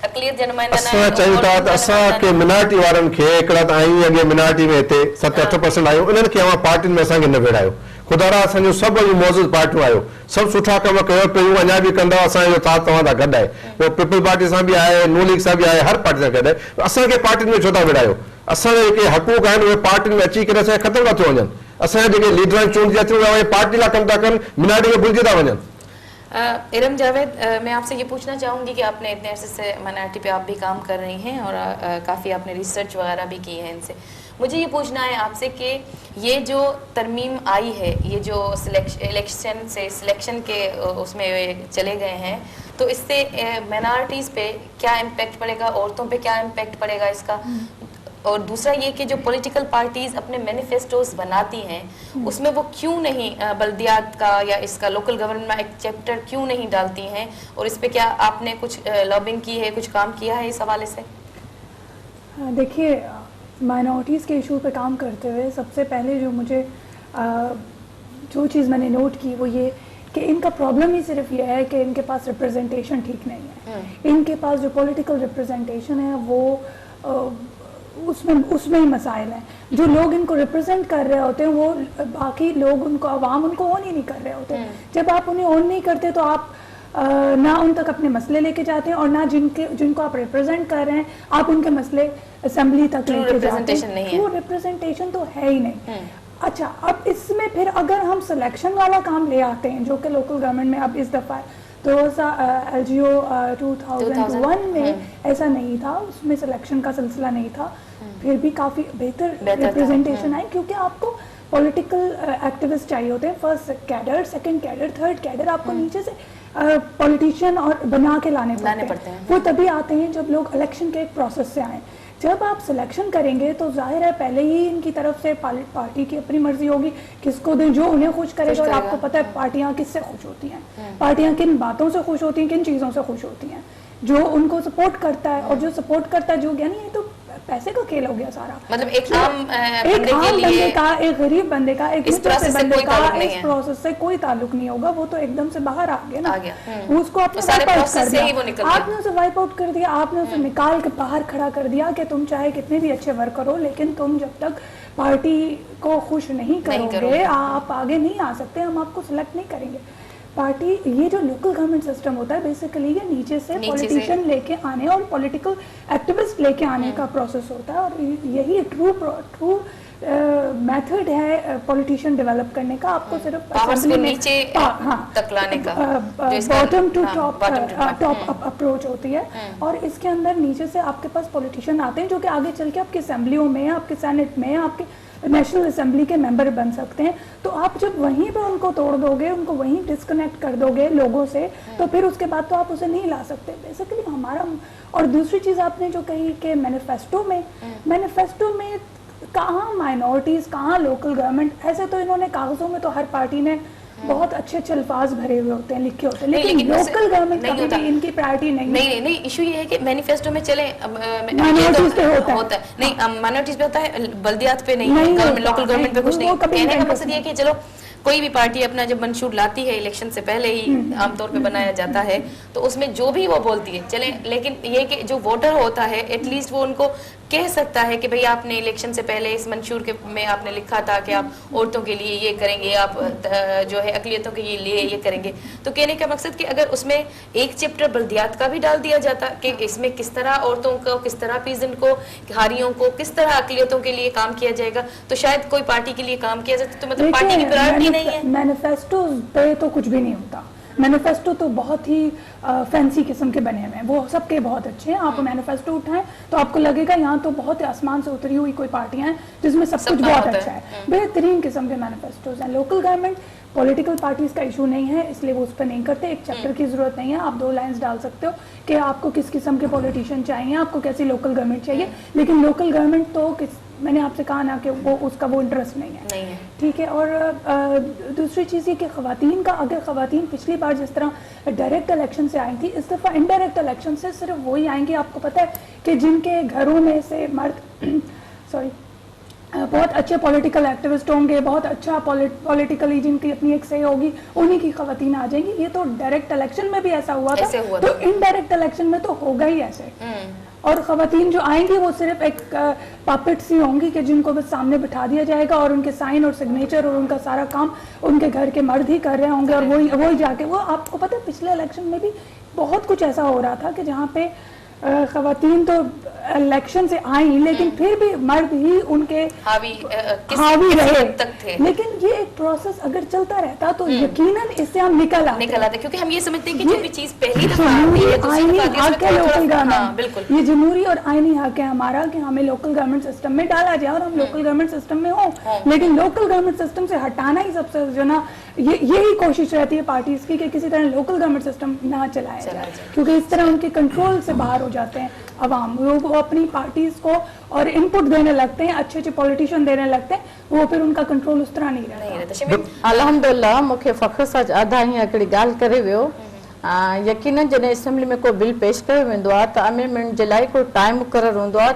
अक़लियत जा नुमाइंदा न आहिनि। असां चाहियूं था त असांखे मिनार्टी वारनि खे हिकिड़ा त आहियूं अॻे मिनार्टी में हिते 7-8% आहियूं, इन्हनि खे अवां पार्टियुनि में असांखे न विड़ायो, ख़ुदा असांजो सभु मौजूदु पार्टियूं आहियो, सभु सुठा कम कयो पियूं, अञा बि कंदव, असांजो साथ तव्हां सां गॾु आहे, पोइ पीपल पार्टी सां बि आहे, नून लीग सां बि आहे, हर पार्टी सां गॾु आहे, असांखे पार्टियुनि में छो था विड़ायो, असांजा जेके हक़ूक़ आहिनि उहे पार्टियुनि में अची करे असांखे ख़तमु था थी वञनि, असांजा जेके लीडर आहिनि चूंडिया अचनि था पार्टी लाइ कमु था कनि, मिनार्टी खे भुलिजी था वञनि। इरम जावेद, मैं आपसे ये पूछना चाहूँगी कि आपने इतने अरसे से मिनार्टी पे आप भी काम कर रही हैं और काफ़ी आपने रिसर्च वगैरह भी की है इनसे, मुझे ये पूछना है आपसे कि ये जो तरमीम आई है, ये जो इलेक्शन से सिलेक्शन के उसमें चले गए हैं, तो इससे माइनॉरिटीज़ पे क्या इम्पेक्ट पड़ेगा, औरतों पे क्या इम्पेक्ट पड़ेगा इसका, और दूसरा ये कि जो पॉलिटिकल पार्टीज़ अपने मैनिफेस्टोज बनाती हैं उसमें वो क्यों नहीं बल्दियात का या इसका लोकल गवर्नमेंट में एक चैप्टर क्यों नहीं डालती हैं, और इस पे क्या आपने कुछ लॉबिंग की है, कुछ काम किया है इस हवाले से? देखिए, माइनॉरिटीज़ के इशू पे काम करते हुए सबसे पहले जो मुझे जो चीज़ मैंने नोट की वो ये कि इनका प्रॉब्लम ही सिर्फ ये है कि इनके पास रिप्रेजेंटेशन ठीक नहीं है, इनके पास जो पॉलिटिकल रिप्रेजेंटेशन है वो उसमें ही मसाइल हैं, जो लोग इनको रिप्रेजेंट कर रहे होते हैं वो बाकी लोग उनको अवाम उनको ऑन ही नहीं कर रहे होते, जब आप उन्हें ऑन नहीं करते तो आप ना उन तक अपने मसले लेके जाते हैं और ना जिनको आप रिप्रेजेंट कर रहे हैं आप उनके मसले असेंबली तक लेके जाते हैं, ट्रू रिप्रेजेंटेशन तो है ही नहीं। अच्छा, अब इसमें फिर अगर हम सिलेक्शन वाला काम ले आते हैं जो कि लोकल गवर्नमेंट में अब इस दफ़ा LGO 2001 में ऐसा नहीं था, उसमें सिलेक्शन का सिलसिला नहीं था, फिर भी काफ़ी बेहतर रिप्रेजेंटेशन आई, क्योंकि आपको पॉलिटिकल एक्टिविस्ट चाहिए होते हैं, first cadre, second cadre, third cadre, आपको नीचे से पॉलिटिशियन और बना के लाने पड़ते हैं, वो तभी आते हैं जब लोग इलेक्शन के एक प्रोसेस से आए। जब आप सिलेक्शन करेंगे तो जाहिर है पहले ही इनकी तरफ से पार्टी की अपनी मर्जी होगी किसको दें, जो उन्हें खुश करेगा, और आपको पता है पार्टियां किससे खुश होती हैं, पार्टियां किन बातों से खुश होती हैं, किन चीज़ों से खुश होती हैं, जो उनको सपोर्ट करता है, और जो सपोर्ट करता है, जो यानी ये तो पैसे का खेल हो गया सारा, मतलब एक आम बंदे का, एक गरीब बंदे का, एक दूसरे बंदे का इस प्रोसेस से कोई ताल्लुक नहीं होगा, वो तो एकदम से बाहर आ गया ना, उसको आपने वाइप आउट कर दिया, आपने उसे वाइप आउट कर दिया, आपने उसे निकाल के बाहर खड़ा कर दिया कि तुम चाहे कितने भी अच्छे वर्क करो, लेकिन तुम जब तक पार्टी को खुश नहीं करोगे आप आगे नहीं आ सकते, हम आपको सिलेक्ट नहीं करेंगे। पार्टी, ये जो लोकल गवर्नमेंट सिस्टम होता है बेसिकली ये नीचे से पॉलिटिशियन लेके आने और पॉलिटिकल एक्टिविस्ट लेके आने का प्रोसेस होता है, और यही ट्रू मेथड है पॉलिटिशियन डेवलप करने का, आपको सिर्फ नीचे तक लाने का बॉटम टू टॉप अप्रोच होती है, और इसके अंदर नीचे से आपके पास पॉलिटिशियन आते हैं जो कि आगे चल के आपकी असेंबलियों में, आपके सेनेट में, आपके नेशनल असेंबली के मेंबर बन सकते हैं। तो आप जब वहीं पे उनको तोड़ दोगे, उनको वहीं डिस्कनेक्ट कर दोगे लोगों से, तो फिर उसके बाद तो आप उसे नहीं ला सकते बेसिकली हमारा। और दूसरी चीज़ आपने जो कही कि मैनिफेस्टो में कहाँ माइनॉरिटीज़, कहाँ लोकल गवर्नमेंट, ऐसे तो इन्होंने कागज़ों में तो हर पार्टी ने बहुत अच्छे अच्छे अल्फाज भरे हुए होते हैं, लिखे होते हैं, लेकिन लोकल गवर्नमेंट कभी भी इनकी प्रायोरिटी नहीं। इशू ये है कि मैनिफेस्टो में चले माइनॉरिटीज पे होता है नहीं, माइनॉरिटीज पे होता है, बल्दियात पे नहीं, लोकल गवर्नमेंट पे कुछ नहीं। कहने का मकसद ये है कि चलो कोई भी पार्टी अपना जब मंशूर लाती है इलेक्शन से पहले ही आमतौर पे बनाया जाता है, तो उसमें जो भी वो बोलती है चले, लेकिन ये कि जो वोटर होता है एटलीस्ट वो उनको कह सकता है कि भाई आपने इलेक्शन से पहले इस मंशूर के में आपने लिखा था कि आप औरतों के लिए ये करेंगे, आप जो है अकलियतों के लिए ये करेंगे। तो कहने का मकसद कि अगर उसमें एक चैप्टर बल्दियात का भी डाल दिया जाता कि इसमें किस तरह औरतों को, किस तरह पीजेंट को, हारियों को, किस तरह अकलियतों के लिए काम किया जाएगा, तो शायद कोई पार्टी के लिए काम किया जाता। तो मतलब पार्टी की प्रायोरिटी नहीं है। मैनिफेस्टो पे तो कुछ भी नहीं होता, मैनिफेस्टो तो बहुत ही फैंसी किस्म के बने हुए हैं, वो सबके बहुत अच्छे हैं। आप मैनिफेस्टो उठाएं तो आपको लगेगा यहाँ तो बहुत आसमान से उतरी हुई कोई पार्टियां हैं जिसमें सब कुछ बहुत अच्छा है। बेहतरीन किस्म के मैनिफेस्टोज हैं। लोकल गवर्नमेंट पॉलिटिकल पार्टीज का इशू नहीं है, इसलिए वो उस पर नहीं करते। एक चैप्टर की जरूरत नहीं है, आप 2 लाइंस डाल सकते हो कि आपको किस किस्म के पॉलिटिशियन चाहिए, आपको कैसी लोकल गवर्नमेंट चाहिए, लेकिन लोकल गवर्नमेंट तो मैंने आपसे कहा ना कि वो उसका वो इंटरेस्ट नहीं है। ठीक है। और दूसरी चीज़ ये कि ख़वातीन का, अगर ख़वातीन पिछली बार जिस तरह डायरेक्ट इलेक्शन से आई थी, इस दफ़ा इनडायरेक्ट इलेक्शन से सिर्फ वही आएंगे। आपको पता है कि जिनके घरों में से मर्द सॉरी बहुत अच्छे पॉलिटिकल एक्टिविस्ट होंगे, बहुत अच्छा पॉलिटिकली जिनकी अपनी एक सही होगी, उन्हीं की ख़वातीन आ जाएंगी। ये तो डायरेक्ट इलेक्शन में भी ऐसा हुआ था, तो इनडायरेक्ट इलेक्शन में तो होगा ही ऐसे। और ख़वातीन जो आएंगी वो सिर्फ एक पापेट सी होंगी कि जिनको बस सामने बिठा दिया जाएगा और उनके साइन और सिग्नेचर और उनका सारा काम उनके घर के मर्द ही कर रहे होंगे, और वही जाके वो, आपको पता है पिछले इलेक्शन में भी बहुत कुछ ऐसा हो रहा था कि जहाँ पे ख़वातीन तो इलेक्शन से आई लेकिन फिर भी मर्द ही उनके हावी रहे तक थे। लेकिन ये एक प्रोसेस अगर चलता रहता तो यकीनन इससे हम निकल आते, क्योंकि हम ये समझते हैं कि जो भी चीज पहली दफा आती है, आईनी हक है लोकल गवर्नमेंट, बिल्कुल ये जमहूरी और आईनी हक है हमारा कि हमें लोकल गवर्नमेंट सिस्टम में डाला जाए और हम लोकल गवर्नमेंट सिस्टम में हो। लेकिन लोकल गवर्नमेंट सिस्टम से हटाना ही सबसे जो ना यही कोशिश रहती है पार्टीज की कि किसी तरह लोकल गवर्नमेंट सिस्टम ना चलाया जाए, क्योंकि इस तरह उनके कंट्रोल से बाहर हो जाते हैं अवाम। वो अपनी पार्टीज को और इनपुट देने लगते हैं, अच्छे अच्छे पॉलिटिशियन देने लगते हैं, वो फिर उनका कंट्रोल उस तरह नहीं रहता। अल्हम्दुलिल्लाह मूंखे फ़ख्र सां अदा हीअं हिकिड़ी ॻाल्हि करे वियो। यकीनन जॾहिं असेंबली में को बिल पेश कयो वेंदो आहे त अमेंडमेंट जे लाइ को टाइम मुक़ररु हूंदो आहे,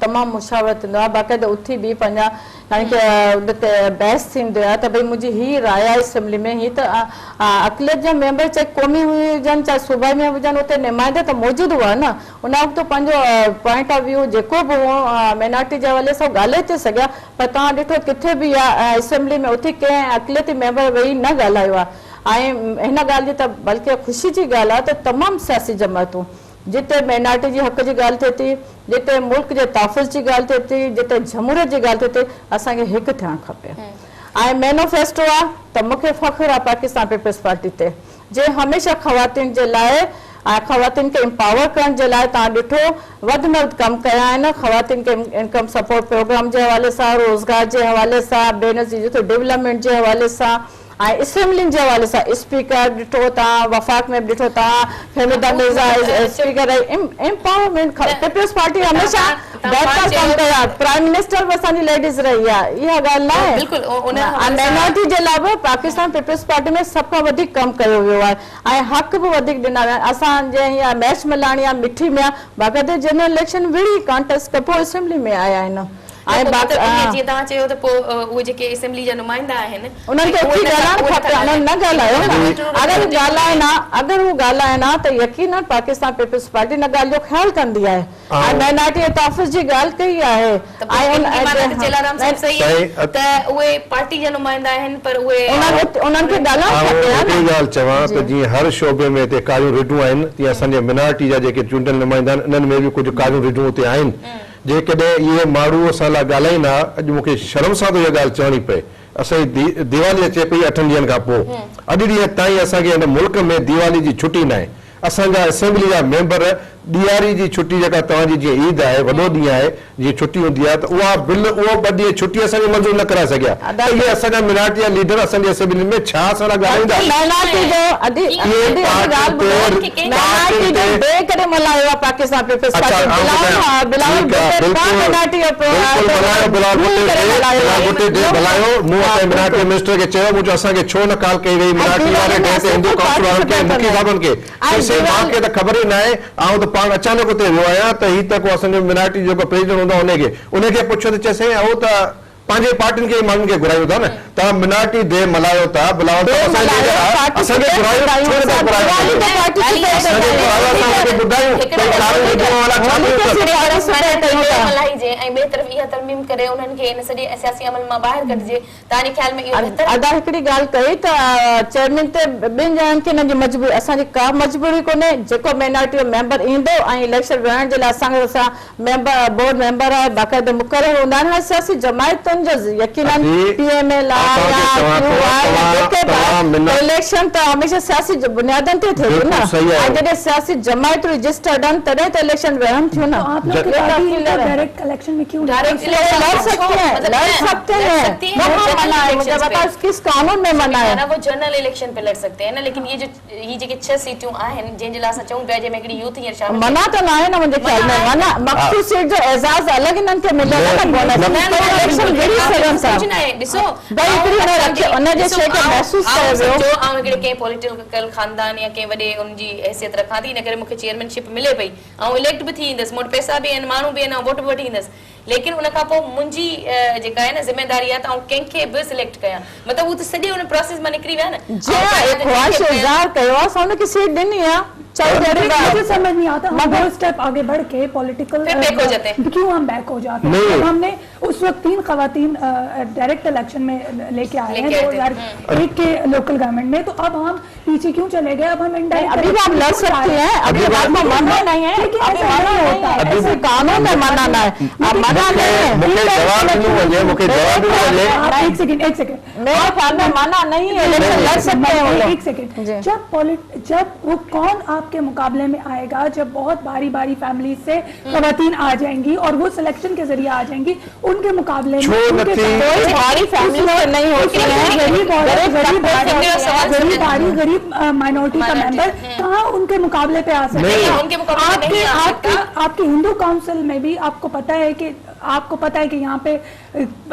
तमामु मुशावरत थींदो आहे, बाक़ाइदा उथी बि पंहिंजा यानी की उन ते बहस थींदो आहे त भई मुंहिंजी हीअ राय आहे असेंबली में, हीअ त अक़लियत जा मेंबर चाहे क़ौमी हुजनि चाहे सूबाई में हुजनि, उते नुमाइंदा त मौजूदु हुआ न, उन वक़्तु पंहिंजो पॉइंट ऑफ व्यू जेको बि हो माइनॉरिटी जे हवाले सां ॻाल्हाए थी सघिया, पर तव्हां ॾिठो किथे बि आहे असेंबली में उते कंहिं अक़लियती मेंबर वेही न ॻाल्हायो आहे। ऐं हिन ॻाल्हि जी त बल्कि ख़ुशी जी ॻाल्हि आहे त तमामु सियासी जमातूं जिते माइनॉरिटी जी हक़ जी ॻाल्हि थिए थी, जिते मुल्क जे तहफ़ुज़ जी ॻाल्हि थिए थी, जिते जमहूरियत जी ॻाल्हि थिए थी, असांखे हिकु थियणु खपे। ऐं मैनिफेस्टो आहे त मूंखे फ़ख्रु आहे पाकिस्तान पीपल्स पार्टी ते, जे हमेशह ख़वातीन जे लाइ ख़वातीन खे एम्पावर करण जे लाइ तव्हां ॾिठो वधि में वधि कमु कया आहिनि। ख़वातीन खे इनकम सपोर्ट प्रोग्राम जे हवाले सां, रोज़गार जे हवाले सां, बेनज़ीर डेवलपमेंट जे हवाले सां, ऐं असेंबली जे हवाले सां स्पीकर ॾिठो तव्हां, वफ़ाक में बि ॾिठो तव्हां, Fahmida Mirza speaker, empowerment Peoples Party हमेशह बहितर कमु कया, प्राइम मिनिस्टर बि असांजी लेडीज़ रही आहे, इहा ॻाल्हि न आहे। माइनॉरिटी जे लाइ बि पाकिस्तान पीपल्स पार्टी में सभ खां वधीक कमु कयो वियो आहे ऐं हक़ बि वधीक ॾिना विया आहिनि। असांजे हीअं मैच मिलाणी आहे मिठी में आहे, बाक़ाइदा जनरल इलेक्शन विड़ी कॉन्टेस्ट खां पोइ असेंबली में आया आहिनि। ऐं जीअं तव्हां चयो त पोइ उहे जेके असेंबली जा नुमाइंदा आहिनि उन्हनि खे उथी ॻाल्हाइणु खपे, उन्हनि न ॻाल्हायो न, अगरि हू ॻाल्हाइनि हा त यकीनन पाकिस्तान पीपल्स पार्टी न ॻाल्हि जो ख़्यालु कंदी आहे ऐं माइनॉरिटी तहफ़ुज़ जी ॻाल्हि कई आहे। त उहे पार्टी जा नुमाइंदा आहिनि पर उहे उन्हनि खे ॻाल्हाइणु खपे। ॻाल्हि चवां त जीअं हर शोबे में हिते कारियूं रिढूं आहिनि, तीअं असांजे मिनारिटी जा जेके चूंडियल नुमाइंदा आहिनि इन्हनि में बि कुझु कारियूं रिढूं हुते आहिनि। जेकॾहिं इहे माण्हू असां लाइ ॻाल्हाईंदा, अॼु मूंखे शर्म सां थो इहा ॻाल्हि चवणी पए, असांजी दीवाली अचे पई 8 ॾींहंनि खां पोइ, अॼु ॾींहं ताईं असांखे हिन मुल्क में दीवाली जी छुटी न आहे। असांजा असेंबली जा मेंबर ॾियारी जी छुटी जेका तव्हांजी जीअं ईद आहे वॾो ॾींहुं आहे जीअं छुटी हूंदी आहे त उहा बिल उहो 2 ॾींहं छुटी असांखे मंज़ूर न कराए सघिया त इहे असांजा मिनारिटी जा लीडर असांजी असेंबली में छा असां लाइ ॻाल्हाईंदा पाकिस्तान मिनारिटी मिनिस्टर खे चयो मुंहिंजो असांखे छो न कॉल कई वई मिनारिटी वारे ॾे ते हिंदू काउंसिल वारनि खे मुखी साहिबनि खे मूंखे त ख़बर ई न आहे ऐं त पाण अचानक उते वियो आहियां त हीउ त को असांजो मिनारिटी जेको प्रेसिडेंट हूंदो उनखे पुछो त चएसि उहो त पंहिंजे पार्टियुनि खे माण्हुनि खे घुरायूं था न तव्हां मिनारिटी डे मल्हायो था बुलायो था असांखे घुरायो हिकिड़ी ॻाल्हि कई त चेयरमैन ते 2 ॼणनि खे हिनजी मजबूरी असांजी का मजबूरी कोन्हे जेको माइनॉरिटी जो मेंबर ईंदो ऐं इलेक्शन विहण जे लाइ असांखे बोर्ड मेंबर आहे बाक़ाइदा मुक़रर हूंदा आहिनि सियासी जमायतुनि यकीनन पीएमएल इलेक्शन तो हमेशा सियासी बुनियादन ते थे ना जडे सियासी जमायत रजिस्टर्ड आन तडे तो इलेक्शन वहन थियो ना आप लोग की पार्टी डायरेक्ट इलेक्शन में क्यों डायरेक्ट लड़ सकते हैं मना है मुझे बताओ किस कानून में मना है ना वो जनरल इलेक्शन पे लड़ सकते हैं ना लेकिन ये जो 6 सीटूं आहिन जिन जे लाइ असां चऊं पिया जे में हिकिड़ी यूथ हींअर शामिल मना तो ना है ना मुझे ख्याल में मना मखसूस सीट जो एजाज अलग इन्हनि खे मिलेगा ना बोनस इलेक्शन वेरी कुछ ना है ॾिसो भाई हिकिड़ी रखे उन जे शे खे महसूस करे वियो जो आउं हिकिड़े कंहिं पॉलिटिकल खानदान या कंहिं वॾे उनजी हैसियत रखां थी इन करे मूंखे चेयरमैनशिप मिले पई ऐं इलेक्ट बि थी ईंदसि मूं वटि पैसा बि आहिनि माण्हू बि आहिनि वोट बि वठी ईंदसि लेकिन उन खां पोइ मुंहिंजी जेका आहे न ज़िम्मेदारी आहे त आउं कंहिंखे बि सिलेक्ट कयां मतिलबु हू त सॼे उन प्रोसेस मां निकिरी विया न ख्वाहिश इज़हार कयो आहे असां उनखे सीट ॾिनी आहे मुझे समझ नहीं आता हम 2 स्टेप आगे बढ़ के पॉलिटिकल बैक हो जाते हैं क्यों हम बैक हो जाते हैं जब हमने उस वक्त 3 खवातीन डायरेक्ट इलेक्शन में लेके आए हैं 2001 के लोकल गवर्नमेंट में तो अब हम पीछे क्यों चले गए अब हम इनडायरेक्ट अभी भी आप लड़ सकते हैं अभी बात में मना नहीं है लेकिन ऐसा नहीं होता है ऐसे कानून में मना ना है अब मना नहीं है मुझे जवाब एक सेकंड मेरे ख्याल में मना नहीं है लेकिन लड़ सकते हैं एक सेकंड जब वो कौन आपके मुकाबले में आएगा जब बहुत बारी फैमिली से खवातीन आ जाएंगी और वो सिलेक्शन के जरिए आ जाएंगी उनके मुकाबले में कोई भारी फैमिली से नहीं होती है गरीब माइनॉरिटी का मेंबर कहाँ उनके मुकाबले पे आ सकते हैं आपके हिंदू काउंसिल में भी आपको पता है कि यहाँ पे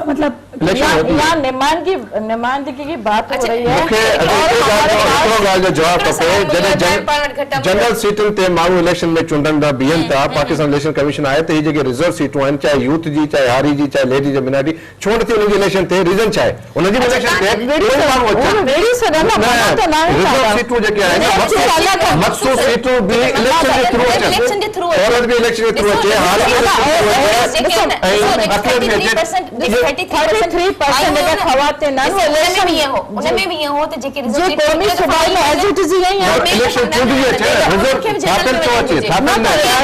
मतलब यहाँ नुमाइंदगी की बात हो रही है जनरल सीटुनि ते माण्हू इलेक्शन में चूंडंदा बीहनि था पाकिस्तान इलेक्शन कमीशन आहे त ही जेके रिजर्व सीटूं आहिनि चाहे यूथ जी चाहे हारी जी चाहे लेडी जी मिनारिटी छो नथी उनजी इलेक्शन थिए रीज़न छा आहे उनजी इलेक्शन थिए रिजर्व सीटूं जेके आहिनि मखसूस सीटूं बि इलेक्शन जे थ्रू औरत बि इलेक्शन जे थ्रू अचे हाल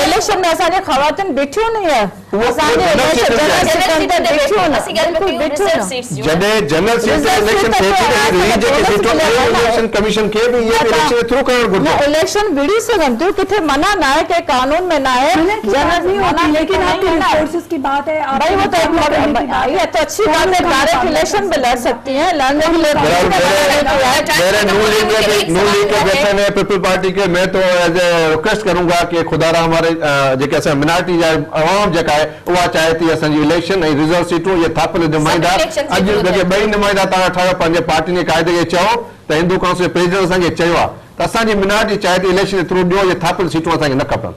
इलेक्शन में असांजे ख़वातीन बीठियूं नहीं है जॾहिं जनरल सीट इलेक्शन थिए थी इलेक्शन कमीशन खे बि इहे इलेक्शन जे थ्रू करणु घुरिजे इलेक्शन विड़ी सघनि थियूं किथे मना ना है के कानून में ना है लेकिन आपके रिसोर्सेज की बात है भाई वो तो ये तो अच्छी बात है डायरेक्ट इलेक्शन में लड़ सकती हैं लड़ने के लिए पीपल पार्टी के मैं तो एज ए रिक्वेस्ट करूंगा कि खुदारा हमारे जेके असां मिनारिटी जा अवाम जेका आहे उहा चाहे थी असांजी इलेक्शन ऐं रिजर्व सीटूं इहे थापियल नुमाइंदा अॼु जेके 2 नुमाइंदा तव्हां ठाहियो पंहिंजे पार्टी जे क़ाइदे खे चयो त हिंदू काउंसिल प्रेसिडेंट असांखे चयो आहे त असांजी मिनारिटी चाहे थी इलेक्शन जे थ्रू ॾियो इहे थापियल सीटूं असांखे न खपनि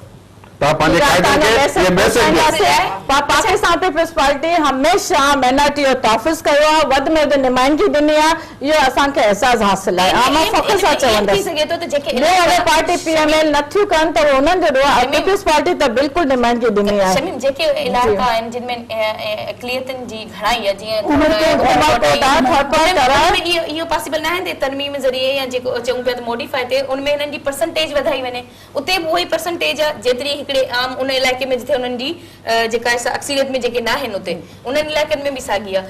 पाकिस्तान पीपल्स पार्टी हमेशा माइनॉरिटी जो तहफ़ुज़ कयो आहे वध में वध नुमाइंदगी ॾिनी आहे इहो असांखे एहसास हासिल आहे मां फ़ख़्र सां चवंदसि अगरि पार्टी पीएमएल नथियूं कनि त उन्हनि जो पीपल्स पार्टी त बिल्कुलु नुमाइंदगी ॾिनी आहे जेके इलाइक़ा आहिनि जिन में अक़लियतुनि जी घणाई आहे जीअं इहो पॉसिबल न आहे तरमीम ज़रिए या जेको चऊं पिया त मॉडिफाई थिए उनमें हिननि जी परसेंटेज वधाई वञे उते बि उहो ई परसेंटेज आहे जेतिरी हिकिड़े आम उन इलाइक़े में जिथे उन्हनि जी जेका अक्सरियत में जेके न आहिनि उते उन्हनि इलाइक़नि में बि साॻी आहे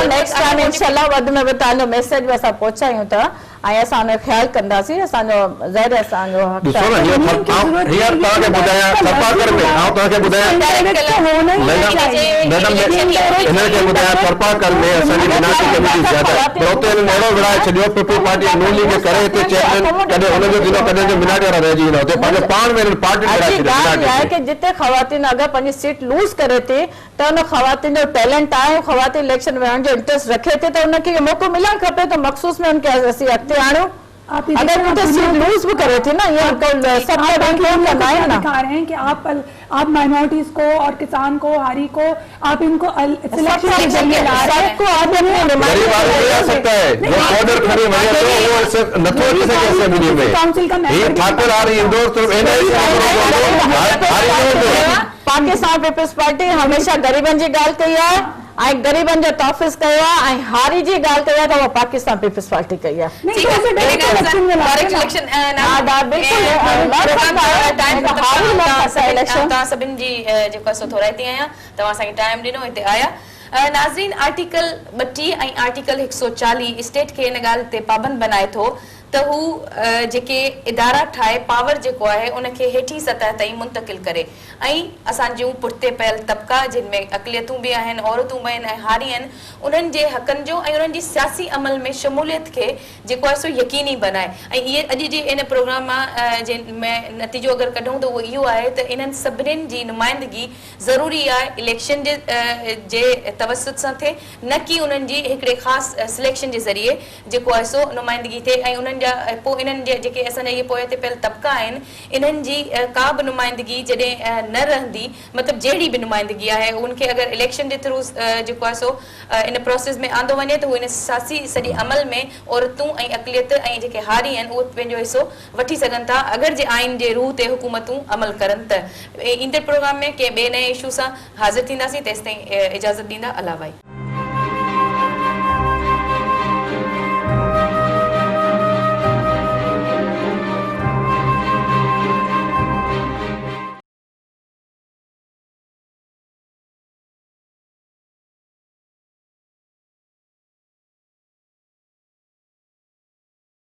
नेक्स्ट टाइम इंशाल्लाह वध में वध तव्हांजो मैसेज बि असां पहुचायूं था ऐं असां हुनजो ख़्यालु कंदासीं असांजो ज़ाहिर असांजो हक़ ॾिसो न आहे। हीअं तव्हांखे ॿुधायां थरपाकर में तव्हांखे ॿुधायां मैडम हिनखे ॿुधायां थरपाकर में असांजी मिनाटी कमेटी ज़्यादा आहे पर हुते हिननि अहिड़ो विढ़ाए छॾियो पीपल पार्टी नूली खे करे हिते चेयरमैन कॾहिं हुनजो थींदो कॾहिं जो मिनाटी वारा रहिजी वेंदा हुते पंहिंजो पाण में हिननि पार्टी विढ़ाए ॻाल्हि आहे छॾियो कि जिते ख़वातीन अगरि पंहिंजी सीट लूज़ करे थी त हुन ख़वातीन जो टैलेंट आहे ख़वातीन इलेक्शन में वञण जो इंट्रस्ट रखे थी त उनखे मौक़ो मिलणु खपे त मख़सूस में उनखे असीं अॻिते आणियूं। आप ये अगर देखिए, मुझे आप सीट लूज भी करे थे ना ये सब करना है ना दिखा रहे हैं कि आप माइनॉरिटीज को और किसान को हारी को आप इनको सिलेक्शन के जरिए ला रहे हैं। गरीब आदमी आ सकता है जो ऑर्डर खड़ी वने तो वो ऐसे नथो अची सके असेंबली में काउंसिल का ये ठाकुर आ रही इंदौर तो पाकिस्तान पीपल्स पार्टी हमेशा गरीबन जी ॻाल्हि कई आहे ऐं गरीबन जो तहफ़ुज़ कयो आहे ऐं हारी जी ॻाल्हि कई आहे त उहा पाकिस्तान पीपल्स पार्टी कई आहे। तव्हां सभिनि जी जेको आहे सो थोराइती आहियां तव्हां असांखे टाइम ॾिनो हिते आया। नाज़रीन आर्टिकल 32 ऐं आर्टिकल 140 स्टेट खे हिन ॻाल्हि ते पाबंद बनाए थो त हू जेके इदारा ठाहे पावर जेको आहे उनखे हेठी सतह ताईं मुंतक़िल करे ऐं असांजूं पुठिते पयल तबिका जिन में अक़लियतूं बि आहिनि औरतूं बि आहिनि ऐं हारी आहिनि उन्हनि जे हक़नि जो ऐं उन्हनि जी सियासी अमल में शमूलियत खे जेको आहे सो यकीनी बनाए ऐं इहे अॼु जे इन प्रोग्राम मां जे में नतीजो अगरि कढूं त उहो इहो आहे त इन्हनि सभिनीनि जी नुमाइंदगी ज़रूरी आहे इलेक्शन जे तवसुत सां थिए न कि उन्हनि जी हिकिड़े ख़ासि सिलेक्शन जे ज़रिए जेको आहे सो नुमाइंदगी थिए ऐं उन्हनि पोइ इन्हनि जे जेके असांजा इहे पोइ ते पियल तबिका आहिनि इन्हनि जी का बि नुमाइंदगी जॾहिं न रहंदी मतिलबु जहिड़ी बि नुमाइंदगी आहे उनखे अगरि इलेक्शन जे थ्रू जेको आहे सो इन प्रोसेस में आंदो वञे त उहो इन सियासी सॼे अमल में औरतूं ऐं अक़लियत ऐं जेके हारी आहिनि उहे पंहिंजो हिसो वठी सघनि था अगरि जे आइन जे रूह ते हुकूमतूं अमल करनि त ईंदड़ प्रोग्राम में कंहिं ॿिए नए इशू सां हाज़िर थींदासीं तेसिताईं इजाज़त ॾींदा अलाह भाई।